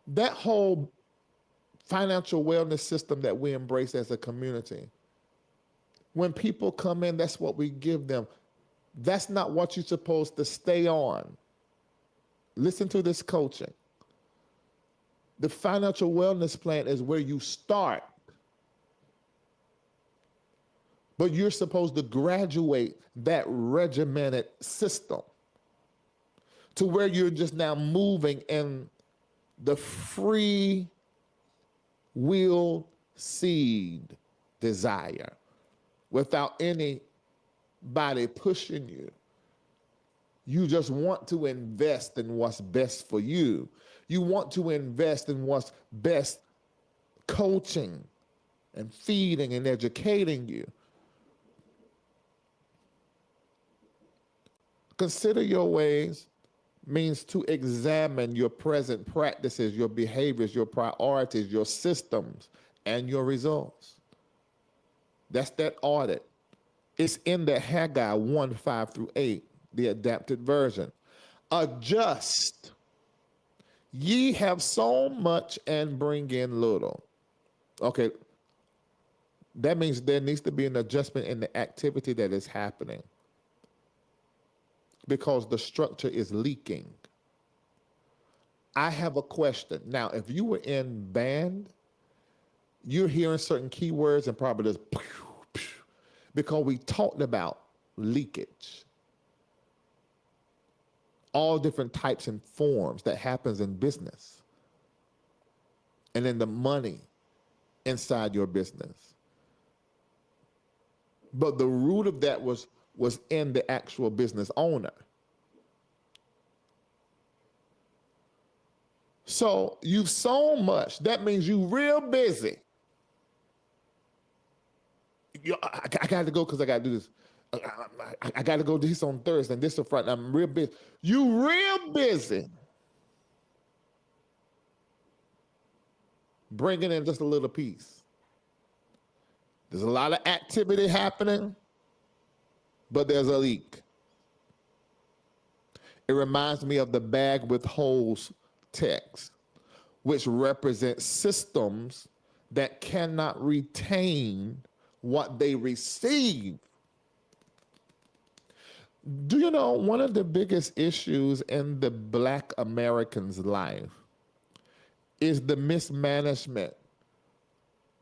that whole financial wellness system that we embrace as a community, when people come in, that's what we give them. That's not what you're supposed to stay on. Listen to this coaching. The financial wellness plan is where you start, but you're supposed to graduate that regimented system. to where you're just now moving in the free will seed desire without anybody pushing you. You just want to invest in what's best for you. You want to invest in what's best, coaching and feeding and educating you. Consider your ways means to examine your present practices, your behaviors, your priorities, your systems, and your results. That's that audit. It's in the Haggai 1:5-8, the adapted version. Adjust. Ye have sown much and bring in little. Okay, that means there needs to be an adjustment in the activity that is happening because the structure is leaking. I have a question. Now, if you were in band, you're hearing certain keywords and probably just because we talked about leakage, all different types and forms that happens in business and in the money inside your business. But the root of that was in the actual business owner. So you've sown much. That means you real busy. I got to go because I got to do this. I got to go do this on Thursday and this on Friday. I'm real busy. You real busy. Bringing in just a little piece. There's a lot of activity happening, but there's a leak. It reminds me of the bag with holes text, which represents systems that cannot retain what they receive. Do you know one of the biggest issues in the Black American's life is the mismanagement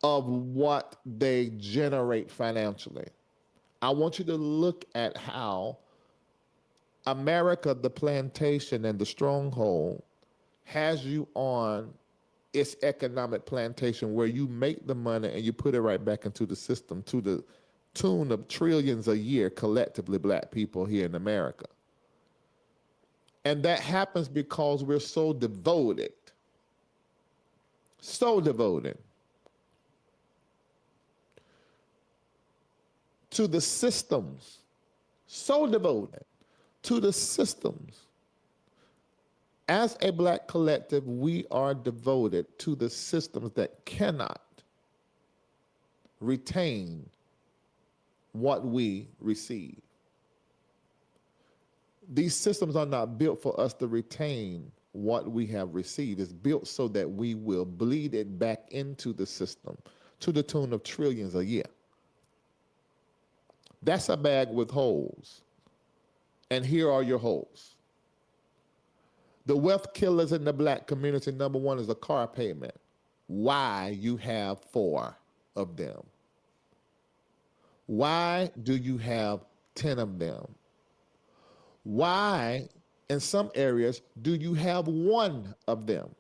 of what they generate financially? I want you to look at how America, the plantation and the stronghold, has you on its economic plantation where you make the money and you put it right back into the system to the tune of trillions a year, collectively, Black people here in America. And that happens because we're so devoted to the systems, so devoted to the systems. As a Black collective, we are devoted to the systems that cannot retain what we receive. These systems are not built for us to retain what we have received. It's built so that we will bleed it back into the system to the tune of trillions a year. That's a bag with holes. And here are your holes. The wealth killers in the Black community, number one is a car payment. Why you have 4 of them? Why do you have 10 of them? Why, in some areas, do you have 1 of them?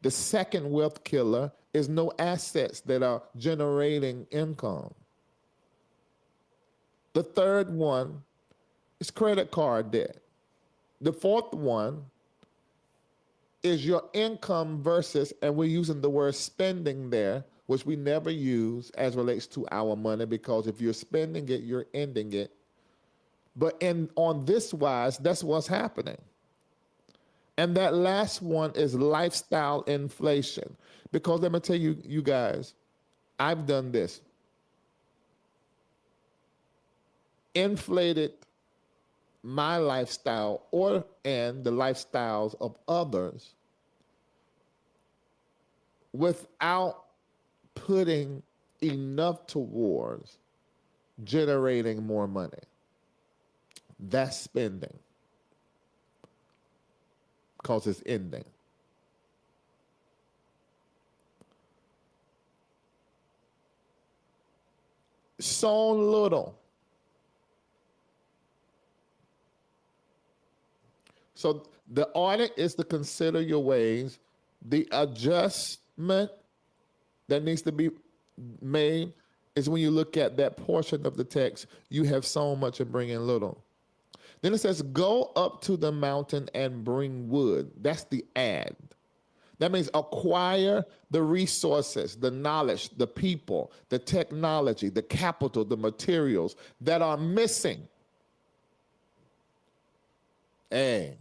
The second wealth killer is no assets that are generating income. The third one is credit card debt. The fourth one is your income versus, and we're using the word spending there, which we never use as relates to our money, because if you're spending it, you're ending it. But on this wise, that's what's happening. And that last one is lifestyle inflation. Because let me tell you, you guys, I've done this. Inflated my lifestyle and the lifestyles of others without putting enough towards generating more money. That's spending, because it's ending. Sown little, So the audit is to consider your ways. The adjustment that needs to be made is when you look at that portion of the text, you have sown much and bring in little. Then it says, go up to the mountain and bring wood. That's the add. That means acquire the resources, the knowledge, the people, the technology, the capital, the materials that are missing. A.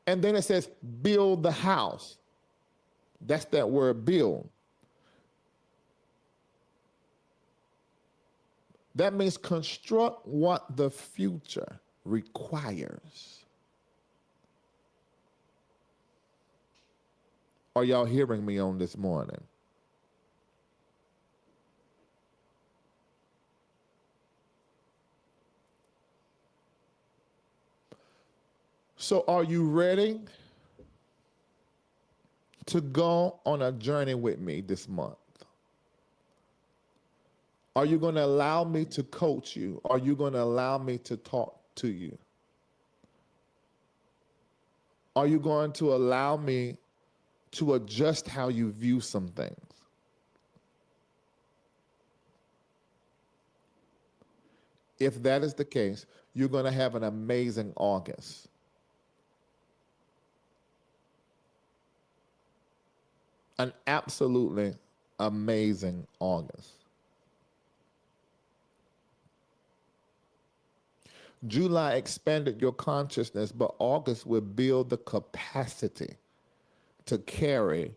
And then it says, build the house. That's that word build. That means construct what the future requires. Are y'all hearing me on this morning? So are you ready to go on a journey with me this month? Are you going to allow me to coach you? Are you going to allow me to talk to you? Are you going to allow me to adjust how you view some things? If that is the case, you're going to have an amazing August. An absolutely amazing August. July expanded your consciousness, but August will build the capacity to carry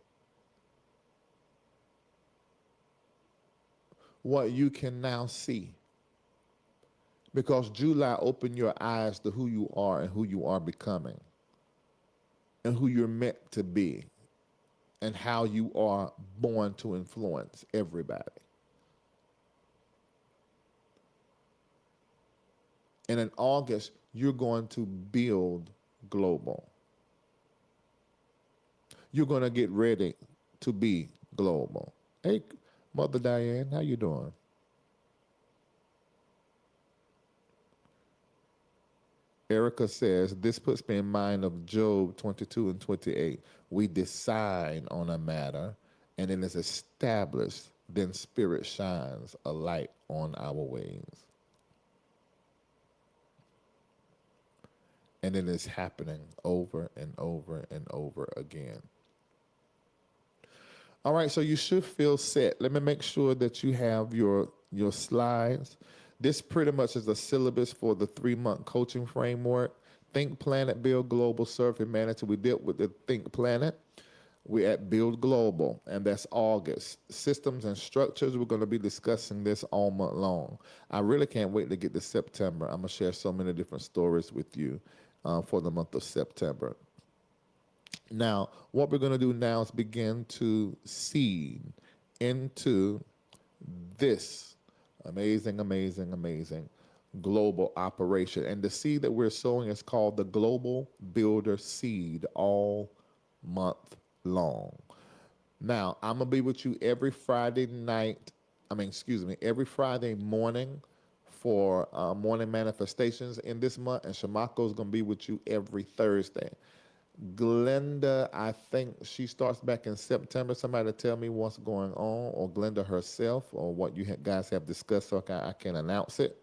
what you can now see. Because July opened your eyes to who you are and who you are becoming, and who you're meant to be, and how you are born to influence everybody. And in August, you're going to build global. You're going to get ready to be global. Hey, Mother Diane, how you doing? Erica says, this puts me in mind of Job 22 and 28. We decide on a matter, and it is established, then spirit shines a light on our ways. And it is happening over and over and over again. All right, so you should feel set. Let me make sure that you have your slides. This pretty much is a syllabus for the 3-month coaching framework. Think Planet, Build Global, Serve Humanity. We dealt with the Think Planet. We're at Build Global, and that's August. Systems and structures, we're going to be discussing this all month long. I really can't wait to get to September. I'm going to share so many different stories with you for the month of September. Now, what we're going to do now is begin to seed into this amazing, amazing, amazing global operation. And the seed that we're sowing is called the Global Builder Seed all month long. Now, I'm going to be with you every Friday every Friday morning for morning manifestations in this month. And Shamako is going to be with you every Thursday. Glenda, I think she starts back in September. Somebody tell me what's going on, or Glenda herself, or what you guys have discussed so I can announce it.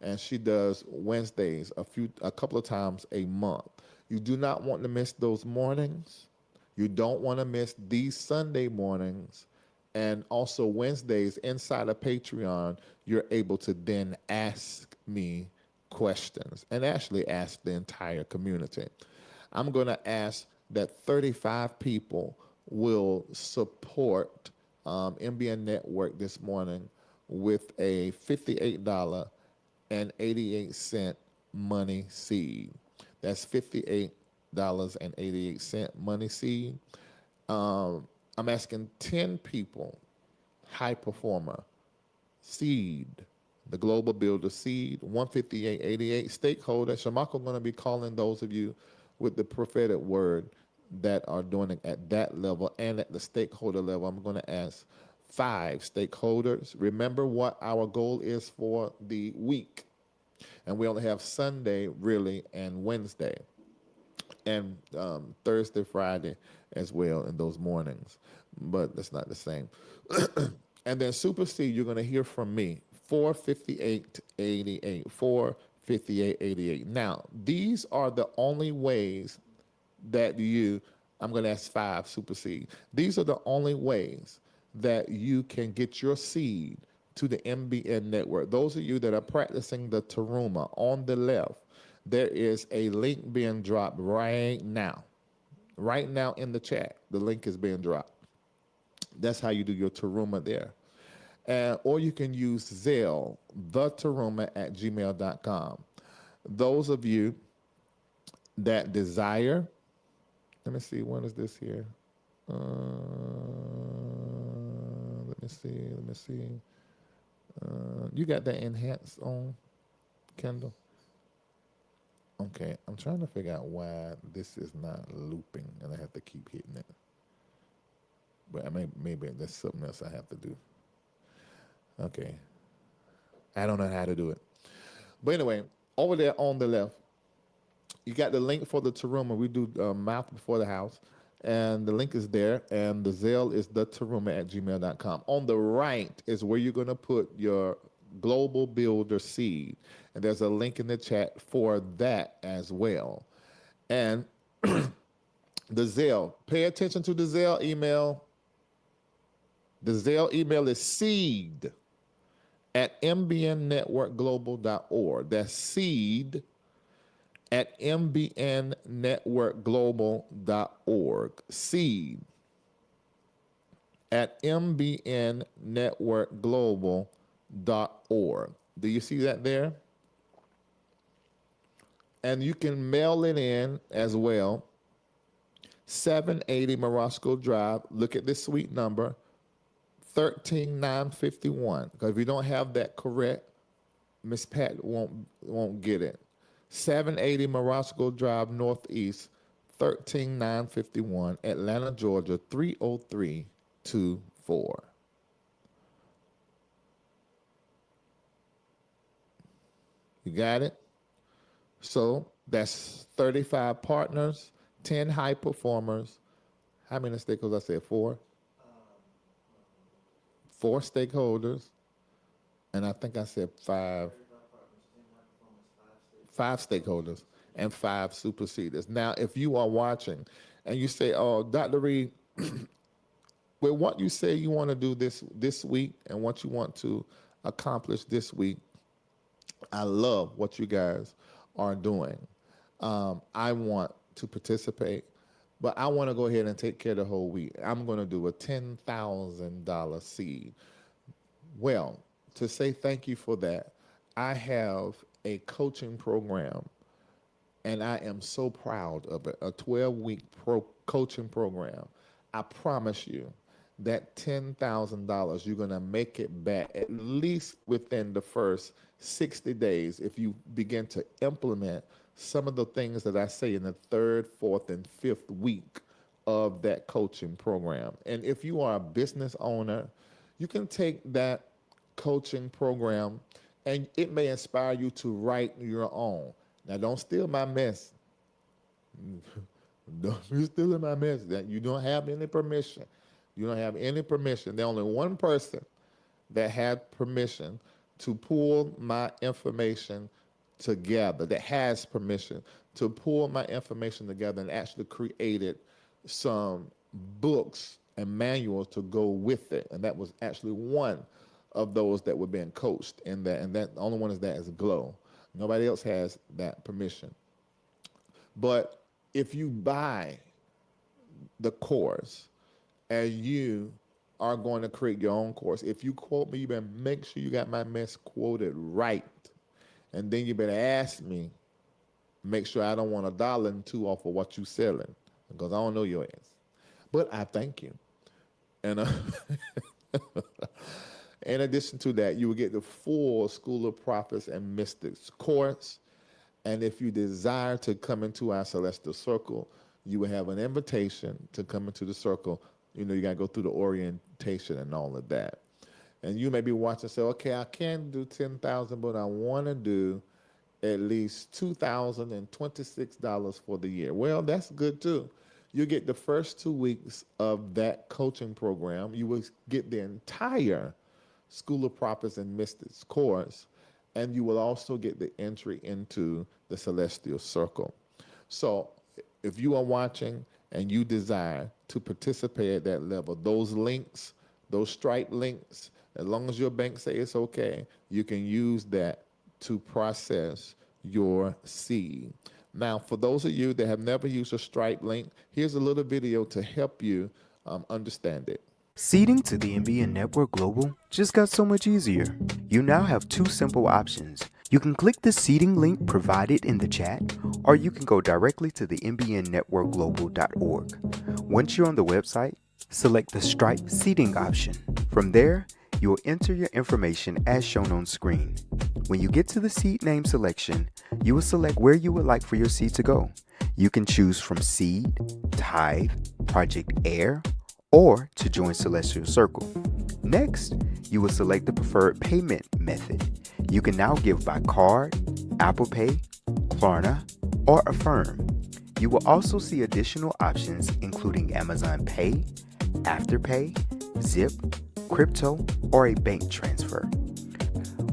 And she does Wednesdays a couple of times a month. You do not want to miss those mornings. You don't want to miss these Sunday mornings. And also Wednesdays inside of Patreon, you're able to then ask me questions and actually ask the entire community. I'm going to ask that 35 people will support MBN Network this morning with a $58.88 money seed. That's $58.88 money seed. I'm asking 10 people, high performer, seed, the Global Builder seed, 158.88 stakeholder. Shamako going to be calling those of you with the prophetic word that are doing it at that level and at the stakeholder level. I'm going to ask 5 stakeholders. Remember what our goal is for the week. And we only have Sunday, really, and Wednesday, and Thursday, Friday as well in those mornings. But that's not the same. And then Super C, you're going to hear from me, 45888, 45888. Now, these are the only ways that I'm going to ask five, Super Seed. These are the only ways that you can get your seed to the MBN network. Those of you that are practicing the Taruma, on the left, there is a link being dropped right now. Right now in the chat, the link is being dropped. That's how you do your Taruma there. Or you can use Zelle, thetaruma@gmail.com. Those of you that desire, let me see, when is this here? Let me see. You got that enhanced on, Kendall? Okay, I'm trying to figure out why this is not looping and I have to keep hitting it. But maybe that's something else I have to do. Okay. I don't know how to do it. But anyway, over there on the left, you got the link for the Taruma. We do Mouth Before the House. And the link is there. And the Zelle is thetaruma@gmail.com. On the right is where you're going to put your Global Builder seed. And there's a link in the chat for that as well. And the Zelle, pay attention to the Zelle email. The Zelle email is seed@mbnnetworkglobal.org. That's seed@mbnnetworkglobal.org. Seed@mbnnetworkglobal.org. Do you see that there? And you can mail it in as well. 780 Morosco Drive. Look at this suite number, 13951. Because if you don't have that correct, Miss Pat won't get it. 780 Morosco Drive Northeast, 13951, Atlanta, Georgia, 30324. You got it? So that's 35 partners, 10 high performers. How many stakeholders? I said four? Four stakeholders. And I think I said five. Five stakeholders and five superseders. Now, if you are watching and you say, oh, Dr. Reid, with what you say you want to do this week and what you want to accomplish this week, I love what you guys are doing. I want to participate, but I want to go ahead and take care of the whole week. I'm going to do a $10,000 seed. Well, to say thank you for that, I have a coaching program, and I am so proud of it, a 12-week coaching program. I promise you that $10,000, you're going to make it back at least within the first 60 days if you begin to implement some of the things that I say in the third, fourth, and fifth week of that coaching program. And if you are a business owner, you can take that coaching program and it may inspire you to write your own. Now, don't steal my mess. Don't be stealing my mess. That you don't have any permission. You don't have any permission. There's only one person that had permission to pull my information together, that has permission to pull my information together and actually created some books and manuals to go with it. And that was actually one of those that were being coached in that. And that the only one is that is Glow. Nobody else has that permission. But if you buy the course and you are going to create your own course, if you quote me, you better make sure you got my mess quoted right. And then you better ask me, make sure I don't want $1 and $2 off of what you selling, because I don't know your ass. But I thank you. And in addition to that, you will get the full School of Prophets and Mystics course. And if you desire to come into our Celestial Circle, you will have an invitation to come into the circle. You know, you got to go through the orientation and all of that. And you may be watching and say, okay, I can't do 10,000, but I want to do at least $2,026 for the year. Well, that's good too. You get the first 2 weeks of that coaching program. You will get the entire School of Prophets and Mystics course, and you will also get the entry into the Celestial Circle. So if you are watching and you desire to participate at that level, those links, those Stripe links, as long as your bank say it's okay, you can use that to process your seed. Now, for those of you that have never used a Stripe link, here's a little video to help you understand it. Seeding to the MBN Network Global just got so much easier. You now have two simple options. You can click the seeding link provided in the chat, or you can go directly to the mbnnetworkglobal.org. Once you're on the website, select the Stripe seeding option. From there, you will enter your information as shown on screen. When you get to the seed name selection, you will select where you would like for your seed to go. You can choose from Seed, Tithe, Project Air, or to join Celestial Circle. Next, you will select the preferred payment method. You can now give by card, Apple Pay, Klarna, or Affirm. You will also see additional options including Amazon Pay, Afterpay, Zip, crypto, or a bank transfer.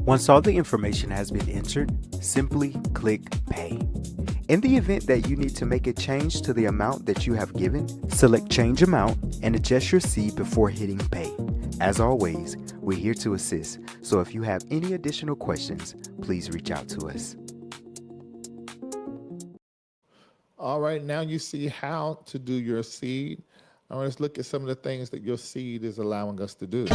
Once all the information has been entered, simply click Pay. In the event that you need to make a change to the amount that you have given, select Change Amount and adjust your seed before hitting Pay. As always, we're here to assist, so if you have any additional questions, please reach out to us. All right, now you see how to do your seed. All right, let's look at some of the things that your seed is allowing us to do.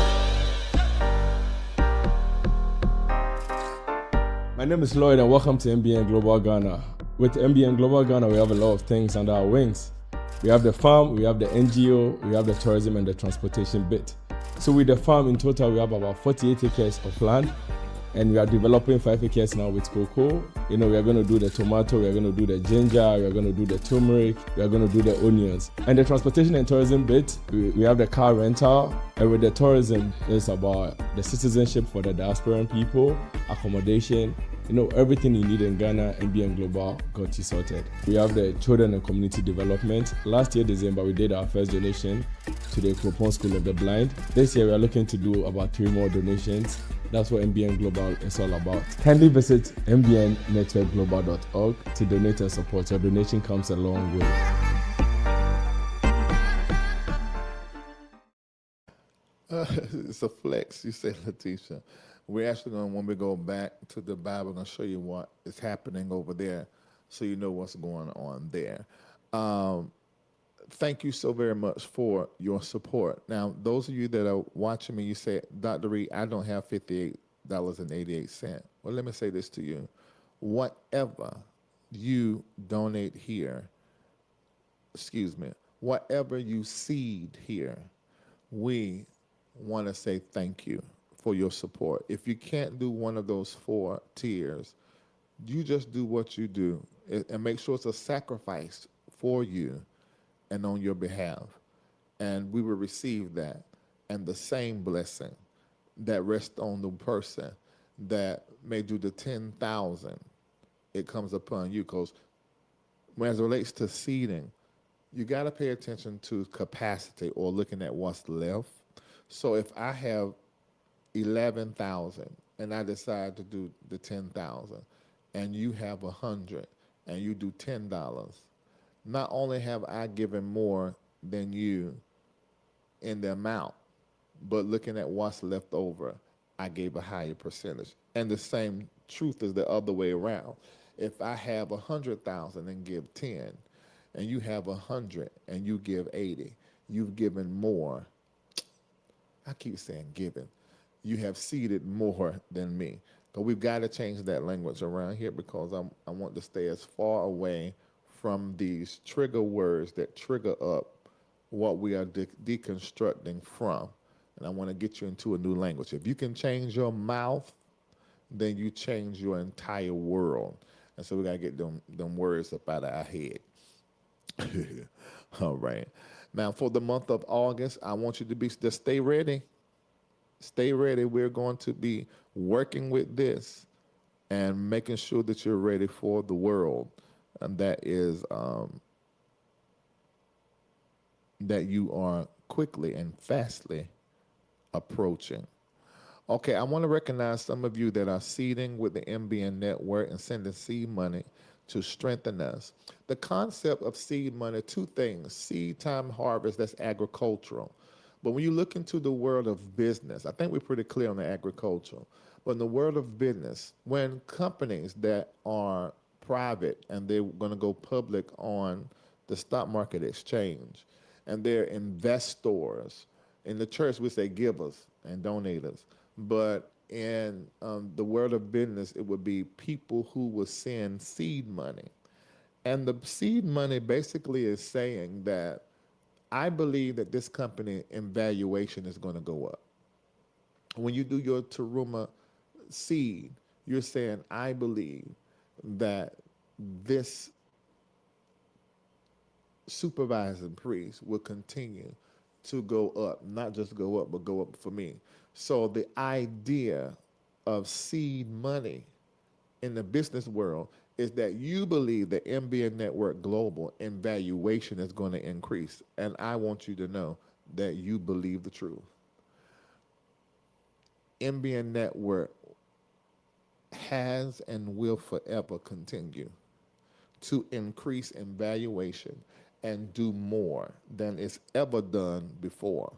My name is Lloyd and welcome to MBN Global Ghana. With MBN Global Ghana, we have a lot of things under our wings. We have the farm, we have the NGO, we have the tourism and the transportation bit. So with the farm, in total, we have about 48 acres of land, and we are developing 5 acres now with cocoa. We are going to do the tomato, we are going to do the ginger, we are going to do the turmeric, we are going to do the onions. And the transportation and tourism bit, we have the car rental, and with the tourism, it's about the citizenship for the diasporan people, accommodation, everything you need in Ghana, MBN Global got you sorted. We have the children and community development. Last year, December, we did our first donation to the Cropon School of the Blind. This year, we are looking to do about 3 more donations. That's what MBN Global is all about. Kindly visit mbnnetworkglobal.org to donate and support. Your donation comes a long way. It's a flex, you say, Letitia. We're actually going, when we go back to the Bible, I'm going to show you what is happening over there so you know what's going on there. Thank you so very much for your support. Now, those of you that are watching me, you say, Dr. Reid, I don't have $58.88. Well, let me say this to you. Whatever you donate here, whatever you seed here, we want to say thank you for your support. If you can't do one of those 4 tiers, you just do what you do and make sure it's a sacrifice for you and on your behalf. And we will receive that and the same blessing that rests on the person that may do the 10,000. It comes upon you, because as it relates to seeding, you got to pay attention to capacity or looking at what's left. So if I have 11,000 and I decide to do the 10,000 and you have 100 and you do $10, not only have I given more than you in the amount, but looking at what's left over, I gave a higher percentage. And the same truth is the other way around. If I have 100,000 and give 10, and you have 100 and you give 80, you've given more. I keep saying given. You have seeded more than me. But we've got to change that language around here, because I want to stay as far away from these trigger words that trigger up what we are deconstructing from. And I want to get you into a new language. If you can change your mouth, then you change your entire world. And so we got to get them words up out of our head. All right. Now, for the month of August, I want you to just stay ready. Stay ready. We're going to be working with this and making sure that you're ready for the world, and that you are quickly and fastly approaching. Okay, I want to recognize some of you that are seeding with the MBN network and sending seed money to strengthen us. The concept of seed money, two things: seed time harvest, that's agricultural. But when you look into the world of business, I think we're pretty clear on the agricultural. But in the world of business, when companies that are private and they're going to go public on the stock market exchange, and they're investors, in the church we say givers and donators, but in the world of business, it would be people who will send seed money. And the seed money basically is saying that I believe that this company in valuation is going to go up. When you do your Taruma seed, you're saying, I believe that this supervising priest will continue to go up, not just go up, but go up for me. So the idea of seed money in the business world is that you believe the MBN Network Global in valuation is going to increase. And I want you to know that you believe the truth. MBN Network has and will forever continue to increase in valuation and do more than it's ever done before.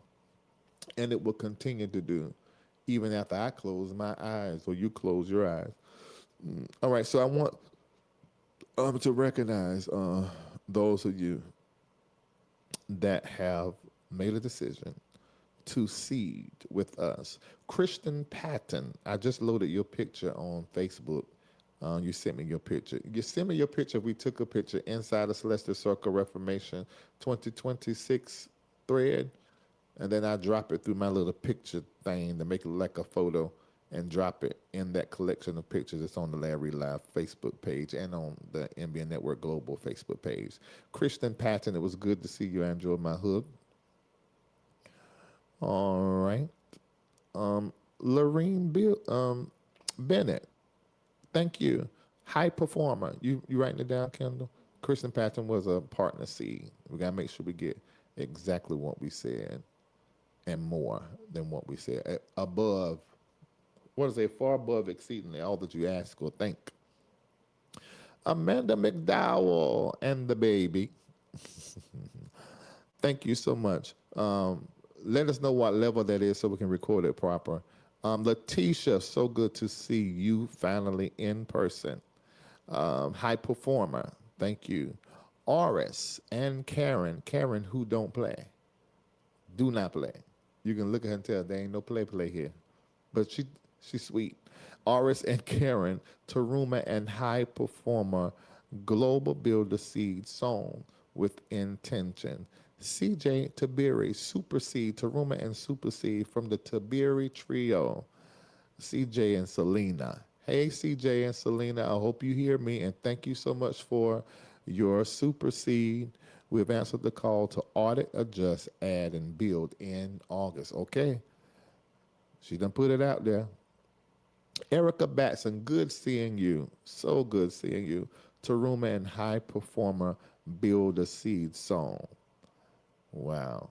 And it will continue to do even after I close my eyes or you close your eyes. All right, so I want to recognize those of you that have made a decision to seed with us. Christian Patton, I just loaded your picture on Facebook. You sent me your picture. You sent me your picture. We took a picture inside the Celestial Circle Reformation 2026 thread, and then I drop it through my little picture thing to make it like a photo and drop it in that collection of pictures. It's on the Larry Live Facebook page and on the MBN Network Global Facebook page. Christian Patton, it was good to see you. I enjoyed my hug. All right. Lorene Bennett, thank you. High performer. You writing it down, Kendall? Christian Patton was a partner seed. We got to make sure we get exactly what we said and more than what we said. Above, what is it? Far above exceedingly all that you ask or think. Amanda McDowell and the baby. Thank you so much. Let us know what level that is so we can record it proper. Letitia, so good to see you finally in person. High performer, thank you. Oris and Karen, who don't play, do not play. You can look at her and tell there ain't no play here, but she's sweet. Oris and Karen, Taruma and high performer, global builder seed sown with intention. CJ Tabiri, Superseed, Taruma and Superseed from the Tabiri Trio. CJ and Selena. Hey, CJ and Selena, I hope you hear me, and thank you so much for your Superseed. We've answered the call to audit, adjust, add, and build in August. Okay. She done put it out there. Erica Batson, good seeing you. So good seeing you. Taruma and high performer, build a seed song. Wow.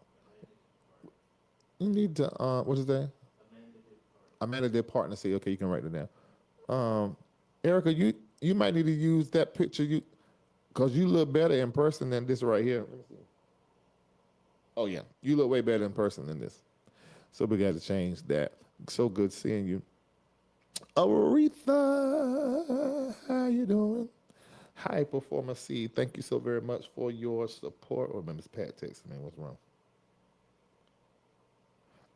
You need to, what is that? Amanda did partner seed. Okay, you can write it down. Erica, you might need to use that picture because you look better in person than this right here. Let me see. Oh, yeah. You look way better in person than this. So we got to change that. So good seeing you. Aretha, how you doing? High Performer Seed, thank you so very much for your support. Oh, Miss Pat texted me. What's wrong?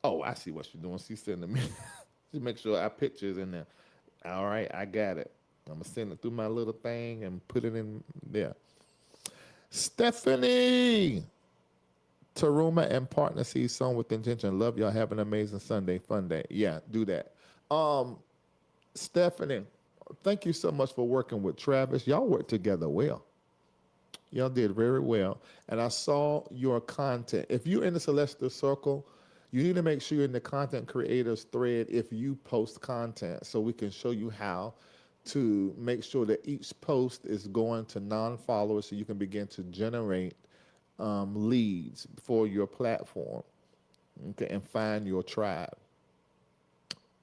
Oh, I see what she's doing. She's sending me. She make sure our picture's in there. All right, I got it. I'm going to send it through my little thing and put it in there. Stephanie! Taruma and Partner Seed Song with Intention. Love y'all. Have an amazing Sunday, fun day. Yeah, do that. Stephanie, thank you so much for working with Travis. Y'all worked together well. Y'all did very well. And I saw your content. If you're in the Celestial Circle, you need to make sure you're in the content creators thread if you post content so we can show you how to make sure that each post is going to non-followers so you can begin to generate leads for your platform, okay, and find your tribe,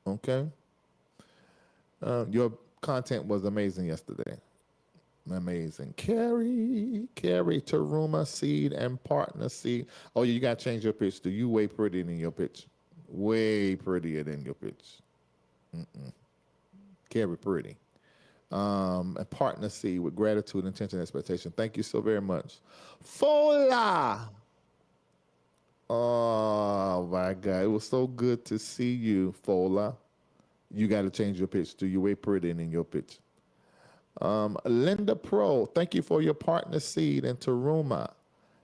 okay? Your content was amazing yesterday. Amazing. Carrie, Taruma Seed and Partner Seed. Oh, you got to change your pitch to you way prettier than your pitch. Way prettier than your pitch. Carrie pretty. And Partner Seed with gratitude, intention, expectation. Thank you so very much. Fola! Oh, my God. It was so good to see you, Fola. You got to change your pitch to you way prettier than your pitch. Linda Pro, thank you for your Partner Seed and Taruma.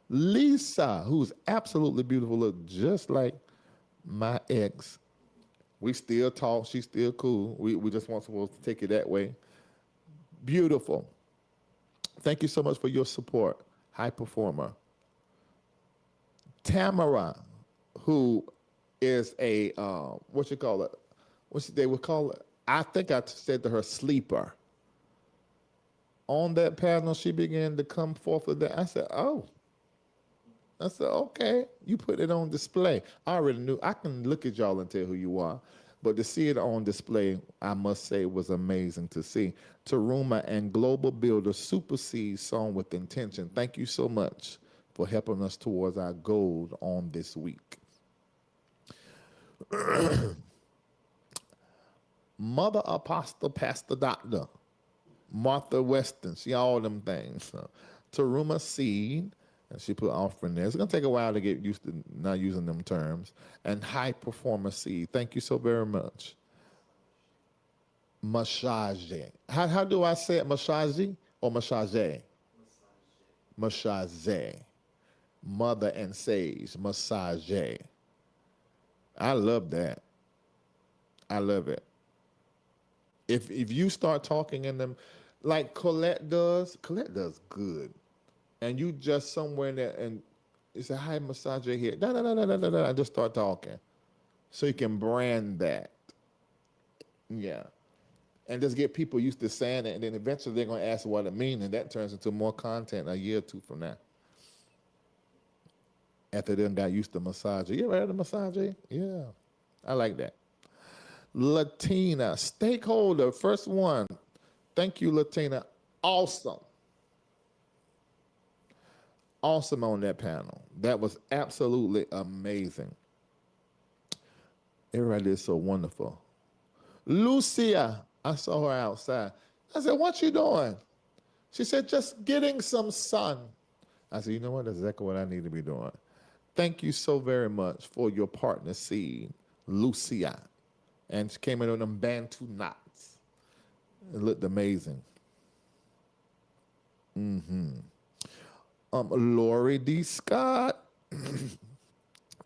Lisa, who's absolutely beautiful, look just like my ex. We still talk, she's still cool. We just weren't supposed to take it that way. Beautiful. Thank you so much for your support. High performer. Tamara, who is a, what you call it? They would call it, I think I said to her, sleeper. On that panel, she began to come forth with that. I said, oh. I said, okay, you put it on display. I already knew. I can look at y'all and tell who you are. But to see it on display, I must say, was amazing to see. Taruma and Global Builder Super Seed Song with Intention. Thank you so much for helping us towards our goal on this week. Mother Apostle Pastor Doctor Martha Weston, she all them things. Taruma Seed, and she put offering there. It's going to take a while to get used to not using them terms. And High Performer Seed. Thank you so very much. Mashaje. How do I say it? Mashaji or Mashaje? Mashaje. Mother and Sage. Massager. I love that. I love it. If you start talking in them, like Colette does good. And you just somewhere in there and you say, hi, massager here. I just start talking. So you can brand that. Yeah. And just get people used to saying it, and then eventually they're going to ask what it means, and that turns into more content a year or two from now. After they got used to massager. You ever heard of massager? Yeah. I like that. Latina, stakeholder, first one. Thank you, Latina. Awesome. Awesome on that panel. That was absolutely amazing. Everybody is so wonderful. Lucia, I saw her outside. I said, what you doing? She said, just getting some sun. I said, you know what? That's exactly what I need to be doing. Thank you so very much for your Partner Seed, Lucia. And she came in on them Bantu knots. It looked amazing. Lori D. Scott.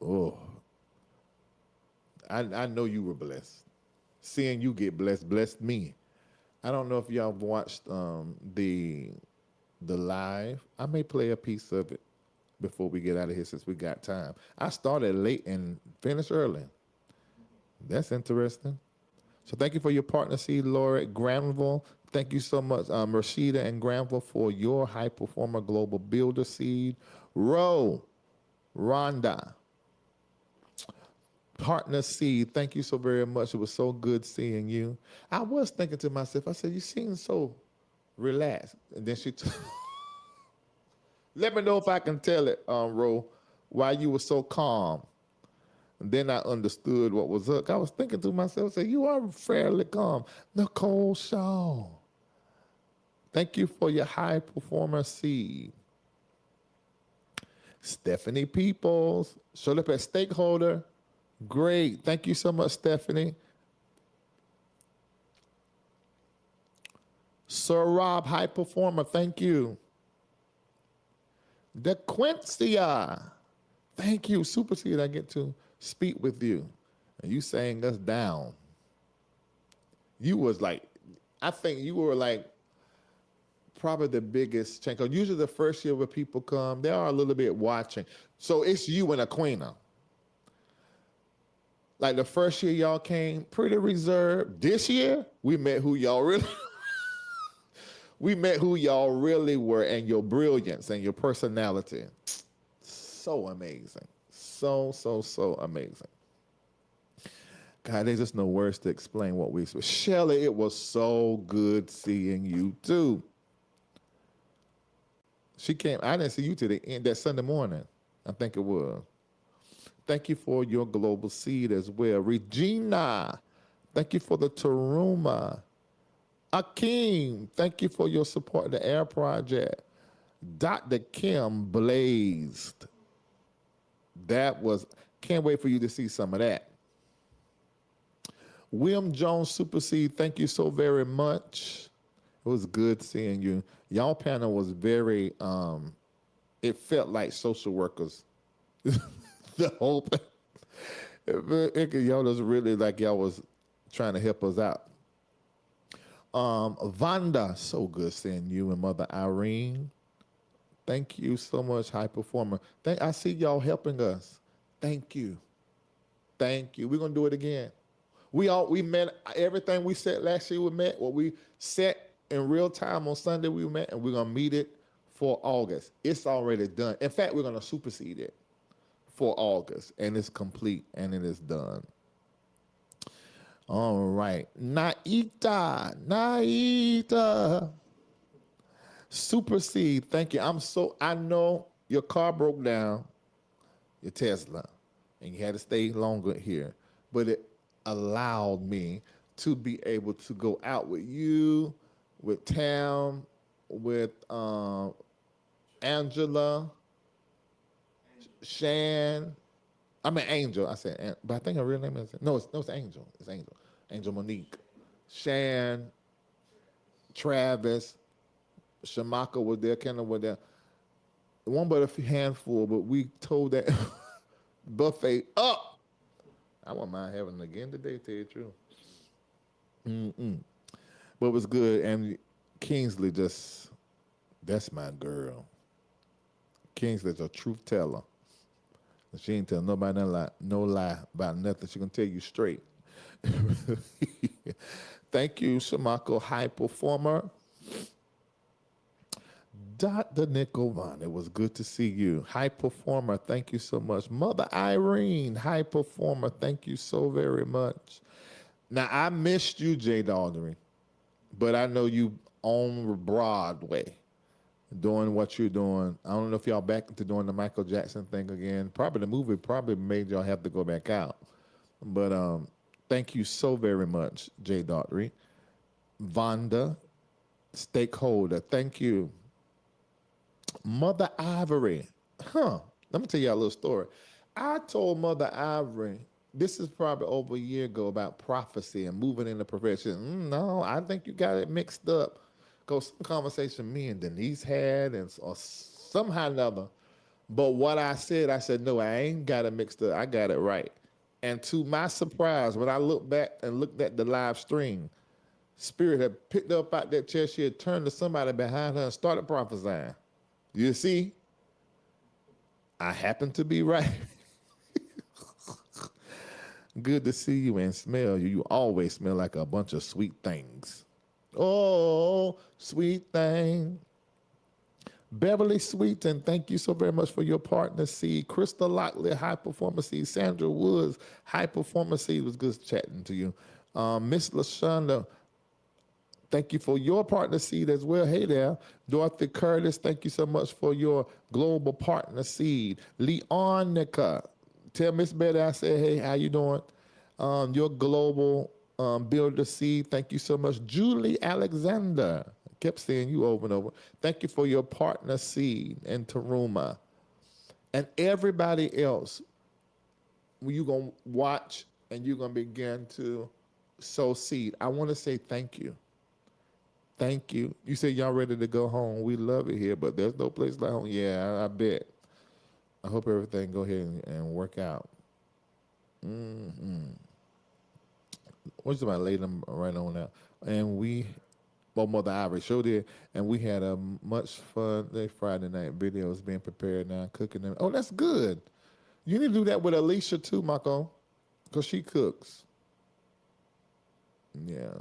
Oh. I know you were blessed. Seeing you get blessed me. I don't know if y'all watched the live. I may play a piece of it before we get out of here since we got time. I started late and finished early. That's interesting. So thank you for your Partner Seed, Laura Granville. Thank you so much, Rashida and Granville, for your High Performer Global Builder Seed. Rhonda, Partner Seed, thank you so very much. It was so good seeing you. I was thinking to myself, I said, you seem so relaxed. And then she let me know if I can tell it, Ro, why you were so calm. And then I understood what was up. I was thinking to myself, say, you are fairly calm. Nicole Shaw, thank you for your High Performer Seed. Stephanie Peoples, showed up as stakeholder. Great. Thank you so much, Stephanie. Sir Rob, High Performer, thank you. DeQuincia, thank you. Super Seed, I get to speak with you. And you sang us down. You was like, I think you were like probably the biggest change. Because usually the first year when people come, they are a little bit watching. So it's you and Aquina. Like the first year y'all came, pretty reserved. This year, we met who y'all really We met who y'all really were and your brilliance and your personality. So amazing. So amazing. God, there's just no words to explain what we saw. Shelly, it was so good seeing you too. She came, I didn't see you till the end that Sunday morning. I think it was. Thank you for your global seed as well. Regina, thank you for the Taruma. Akeem, thank you for your support of the Air Project. Dr. Kim blazed. That was, can't wait for you to see some of that. William Jones Super Seed, thank you so very much. It was good seeing you. Y'all panel was very, it felt like social workers. The whole thing. Y'all was really like y'all was trying to help us out. Vanda, so good seeing you and Mother Irene. Thank you so much, High Performer. I see y'all helping us. Thank you. Thank you. We're gonna do it again. We met everything we said last year. We met what we set in real time on Sunday. We met, and we're gonna meet it for August. It's already done. In fact, we're gonna supersede it for August, and it's complete and it is done. All right, Naita, supersede. Thank you. I know your car broke down, your Tesla, and you had to stay longer here, but it allowed me to be able to go out with you, with Tam, with Angela, Angel. I said, but I think her real name is it's Angel. It's Angel. Angel Monique, Shan, Travis, Shamaka was there. Kendall was there. One but a handful, but we told that buffet up. I wouldn't mind having it again today, to tell you the truth. But it was good. And Kingsley that's my girl. Kingsley's a truth teller. She ain't tell nobody no lie about nothing. She gonna tell you straight. Thank you, Shamako, High Performer. Dr. Nickelvon, it was good to see you. High Performer, thank you so much. Mother Irene, High Performer, thank you so very much. Now, I missed you, Jay Daughtery, but I know you on Broadway doing what you're doing. I don't know if y'all back to doing the Michael Jackson thing again. Probably the movie probably made y'all have to go back out. But thank you so very much, Jay Daughtery. Vonda, stakeholder, thank you. Mother Ivory, let me tell you a little story. I told Mother Ivory, this is probably over a year ago, about prophecy and moving in the profession. No, I think you got it mixed up. Because some conversation me and Denise had, or somehow or another. But what I said, no, I ain't got it mixed up. I got it right. And to my surprise, when I looked back and looked at the live stream, Spirit had picked her up out that chair. She had turned to somebody behind her and started prophesying. You see? I happen to be right. Good to see you and smell you. You always smell like a bunch of sweet things. Oh, sweet thing. Beverly Sweeton, thank you so very much for your partner seed. Crystal Lockley, High Performance Seed. Sandra Woods, High Performance Seed. It was good chatting to you. Miss LaShonda, thank you for your partner seed as well. Hey there. Dorothy Curtis, thank you so much for your global partner seed. Leonica, tell Miss Betty I said, hey, how you doing? Your global builder seed, thank you so much. Julie Alexander, kept seeing you over and over. Thank you for your partner seed and Taruma. And everybody else, you're going to watch and you're going to begin to sow seed. I want to say thank you. Thank you. You say y'all ready to go home. We love it here, but there's no place like home. Yeah, I bet. I hope everything go ahead and work out. What's about lay them right on out? And Mother Ivory showed it, and we had a much fun Friday night videos being prepared now, cooking them. Oh, that's good. You need to do that with Alicia too, Mako, because she cooks. Yeah.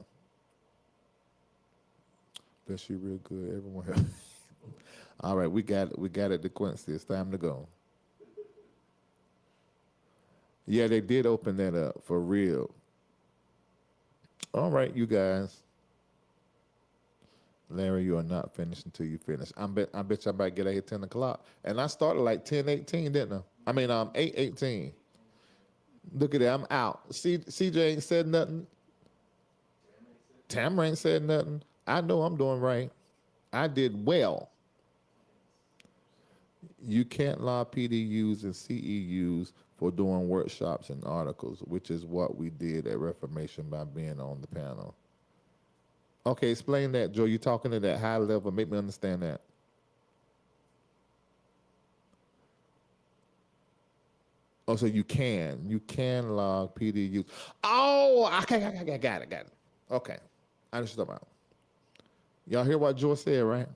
Bet she real good. Everyone. All right, we got it. We got it. To Quincy, it's time to go. Yeah, they did open that up for real. All right, you guys. Larry, you are not finished until you finish. I bet you I about to get out here 10 o'clock. And I started like 10:18, didn't I? I mean 8:18. Look at that, I'm out. CJ ain't said nothing. Tamara ain't said nothing. I know I'm doing right. I did well. You can't lie PDUs and CEUs for doing workshops and articles, which is what we did at Reformation by being on the panel. Okay, explain that, Joe. You talking to that high level. Make me understand that. Oh, so you can log PDUs. Oh, okay, got it. Okay, I understood about. Y'all hear what Joe said, right?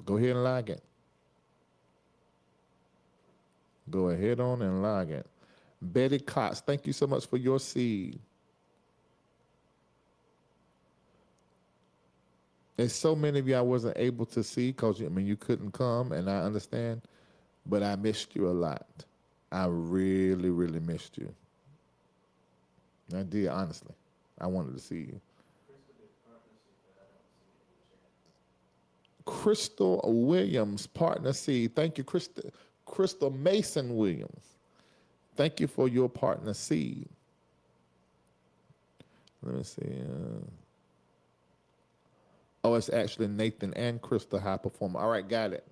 Go ahead and log it. Go ahead on and log it. Betty Cox, thank you so much for your seed. There's so many of you I wasn't able to see because you couldn't come, and I understand, but I missed you a lot. I really, really missed you. I did, honestly. I wanted to see you. Crystal Williams, partner seed. Thank you, Crystal Mason Williams. Thank you for your partner seed. Let me see. Oh, it's actually Nathan and Crystal high performer. All right, got it.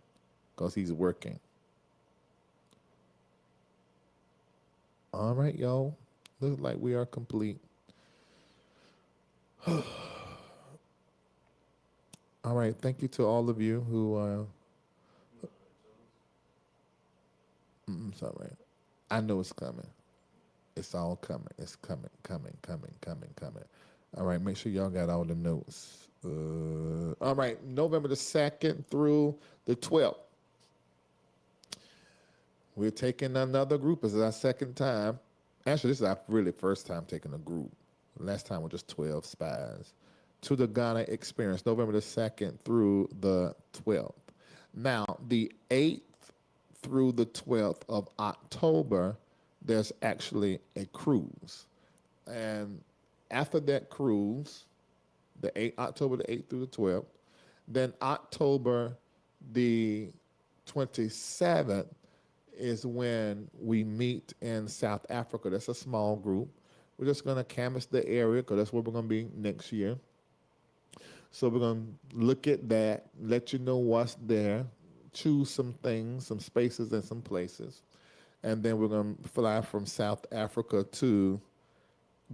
Because he's working. All right, y'all. Looks like we are complete. All right, thank you to all of you who. It's all right. I know it's coming. It's all coming. It's coming. All right, make sure y'all got all the notes. All right, November the 2nd through the 12th. We're taking another group. This is our second time. Actually, this is our really first time taking a group. Last time was just 12 spies. To the Ghana Experience, November the 2nd through the 12th. Now, the 8th through the 12th of October, there's actually a cruise. And after that cruise, October the 8th through the 12th, then October the 27th is when we meet in South Africa. That's a small group. We're just going to canvass the area because that's where we're going to be next year. So we're going to look at that, let you know what's there, choose some things, some spaces and some places. And then we're going to fly from South Africa to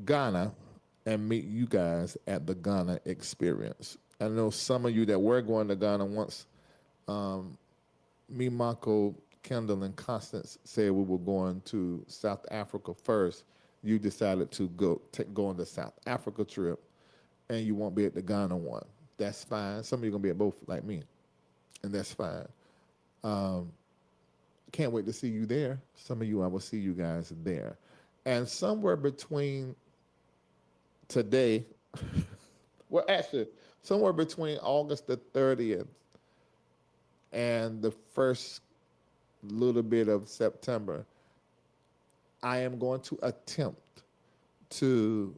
Ghana and meet you guys at the Ghana Experience. I know some of you that were going to Ghana once, me, Marco, Kendall, and Constance said we were going to South Africa first. You decided to go on the South Africa trip, and you won't be at the Ghana one. That's fine. Some of you are going to be at both like me, and that's fine. Can't wait to see you there. Some of you, I will see you guys there. And somewhere between today, well, actually, somewhere between August the 30th and the first little bit of September, I am going to attempt to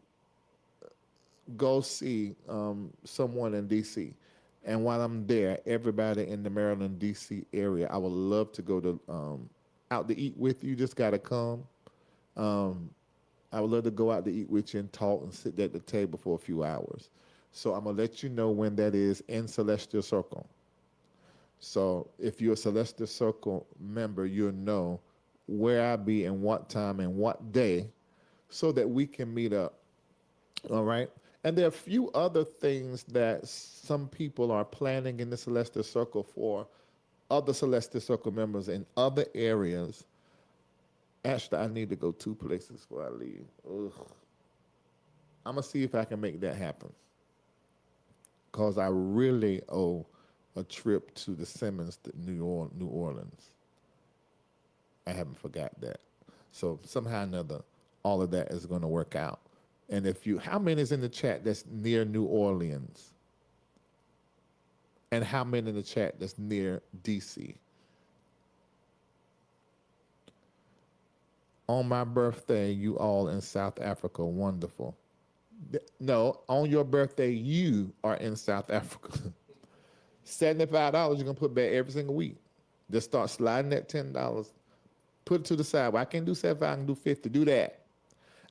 go see someone in D.C. And while I'm there, everybody in the Maryland, D.C. area, I would love to go to out to eat with you. Just got to come. I would love to go out to eat with you and talk and sit at the table for a few hours. So I'm going to let you know when that is in Celestial Circle. So if you're a Celestial Circle member, you'll know where I'll be and what time and what day so that we can meet up. All right? And there are a few other things that some people are planning in the Celestial Circle for other Celestial Circle members in other areas. Actually, I need to go 2 places before I leave. Ugh. I'm going to see if I can make that happen. Because I really owe a trip to the Simmons to New Orleans. I haven't forgot that. So somehow or another, all of that is going to work out. And how many is in the chat that's near New Orleans? And how many in the chat that's near DC? On my birthday, you all in South Africa. Wonderful. No, on your birthday, you are in South Africa. $75 you're going to put back every single week. Just start sliding that $10. Put it to the side. Well, I can't do 75, I can do 50. Do that.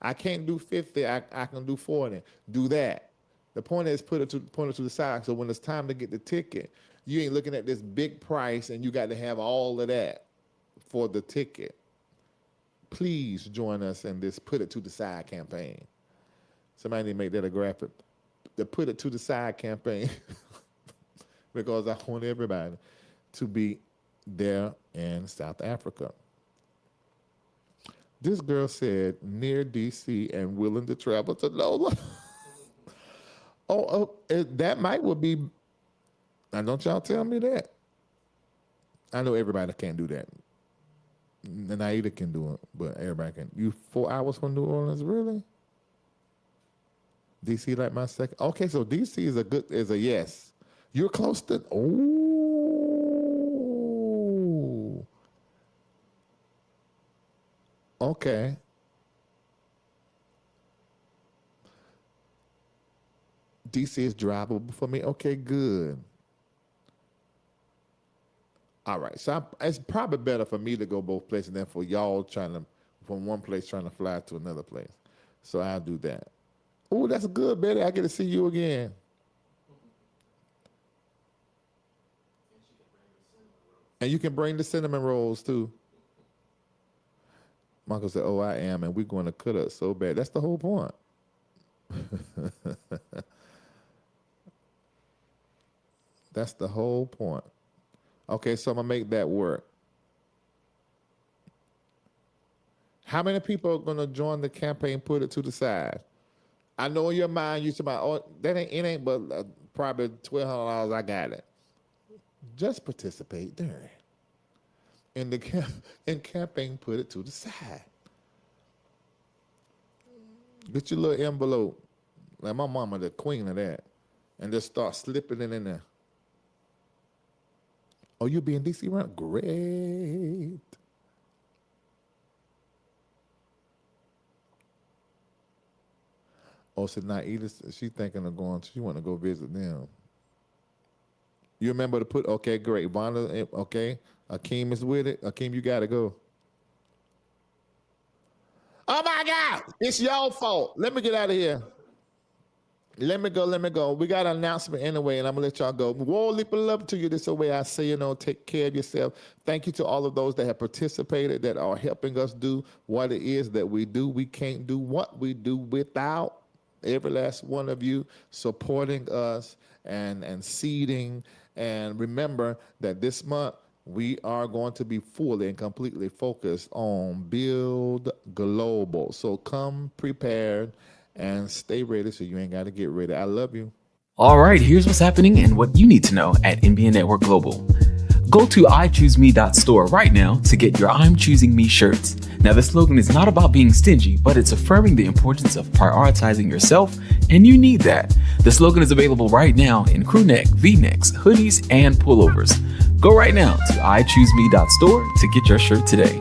I can't do 50, I can do 40. Do that. The point is put it to the side. So when it's time to get the ticket, you ain't looking at this big price and you got to have all of that for the ticket. Please join us in this Put It to the Side campaign. Somebody need to make that a graphic. The Put It to the Side campaign. Because I want everybody to be there in South Africa. This girl said near DC and willing to travel to NOLA. That might would be. Now, don't y'all tell me that. I know everybody can't do that. And Aida can do it, but everybody can. You 4 hours from New Orleans, really? DC like my second. Okay, so DC is a yes. You're close to. Oh. Okay. DC is drivable for me. Okay, good. All right, so it's probably better for me to go both places than for y'all from one place trying to fly to another place. So I'll do that. Oh, that's good, Betty. I get to see you again. And you can bring the cinnamon rolls too. Michael said, "Oh, I am," and we're going to cut up so bad. That's the whole point. That's the whole point. Okay, so I'm going to make that work. How many people are going to join the campaign, Put It to the Side? I know in your mind you say, "Oh, it ain't but probably $1,200. I got it." Just participate there. In campaign, Put It to the Side. Get your little envelope, like my mama, the queen of that, and just start slipping it in there. Oh, you be in DC run? Great. Oh, so now Edith, she thinking of going, she want to go visit them. You remember to put, okay, great. Vonda, okay. Akeem is with it. Akeem, you got to go. Oh, my God. It's your fault. Let me get out of here. Let me go. We got an announcement anyway, and I'm going to let y'all go. Whoa, leap of love to you. This is the way I say, take care of yourself. Thank you to all of those that have participated, that are helping us do what it is that we do. We can't do what we do without every last one of you supporting us and seeding. And remember that this month, we are going to be fully and completely focused on Build Global. So come prepared and stay ready so you ain't got to get ready. I love you. All right, here's what's happening and what you need to know at MBN Network Global. Go to iChooseMe.store right now to get your I'm Choosing Me shirts. Now, the slogan is not about being stingy, but it's affirming the importance of prioritizing yourself, and you need that. The slogan is available right now in crew neck, V-necks, hoodies, and pullovers. Go right now to iChooseMe.store to get your shirt today.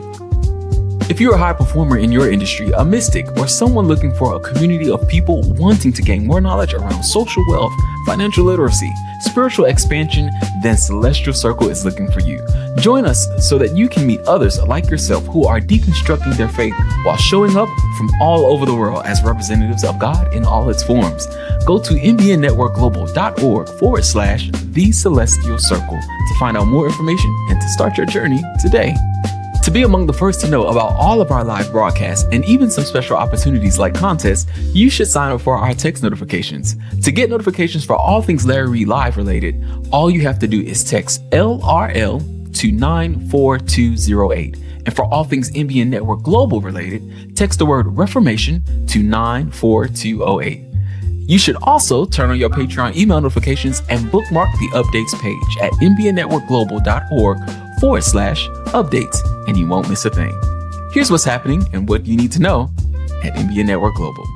If you're a high performer in your industry, a mystic, or someone looking for a community of people wanting to gain more knowledge around social wealth, financial literacy, spiritual expansion, then Celestial Circle is looking for you. Join us so that you can meet others like yourself who are deconstructing their faith while showing up from all over the world as representatives of God in all its forms. Go to mbnnetworkglobal.org/The Celestial Circle to find out more information and to start your journey today. To be among the first to know about all of our live broadcasts and even some special opportunities like contests, you should sign up for our text notifications. To get notifications for all things Larry Reid Live related, all you have to do is text LRL to 94208. And for all things MBN Network Global related, text the word Reformation to 94208. You should also turn on your Patreon email notifications and bookmark the updates page at mbnnetworkglobal.org/updates, and you won't miss a thing. Here's what's happening and what you need to know at MBN Network Global.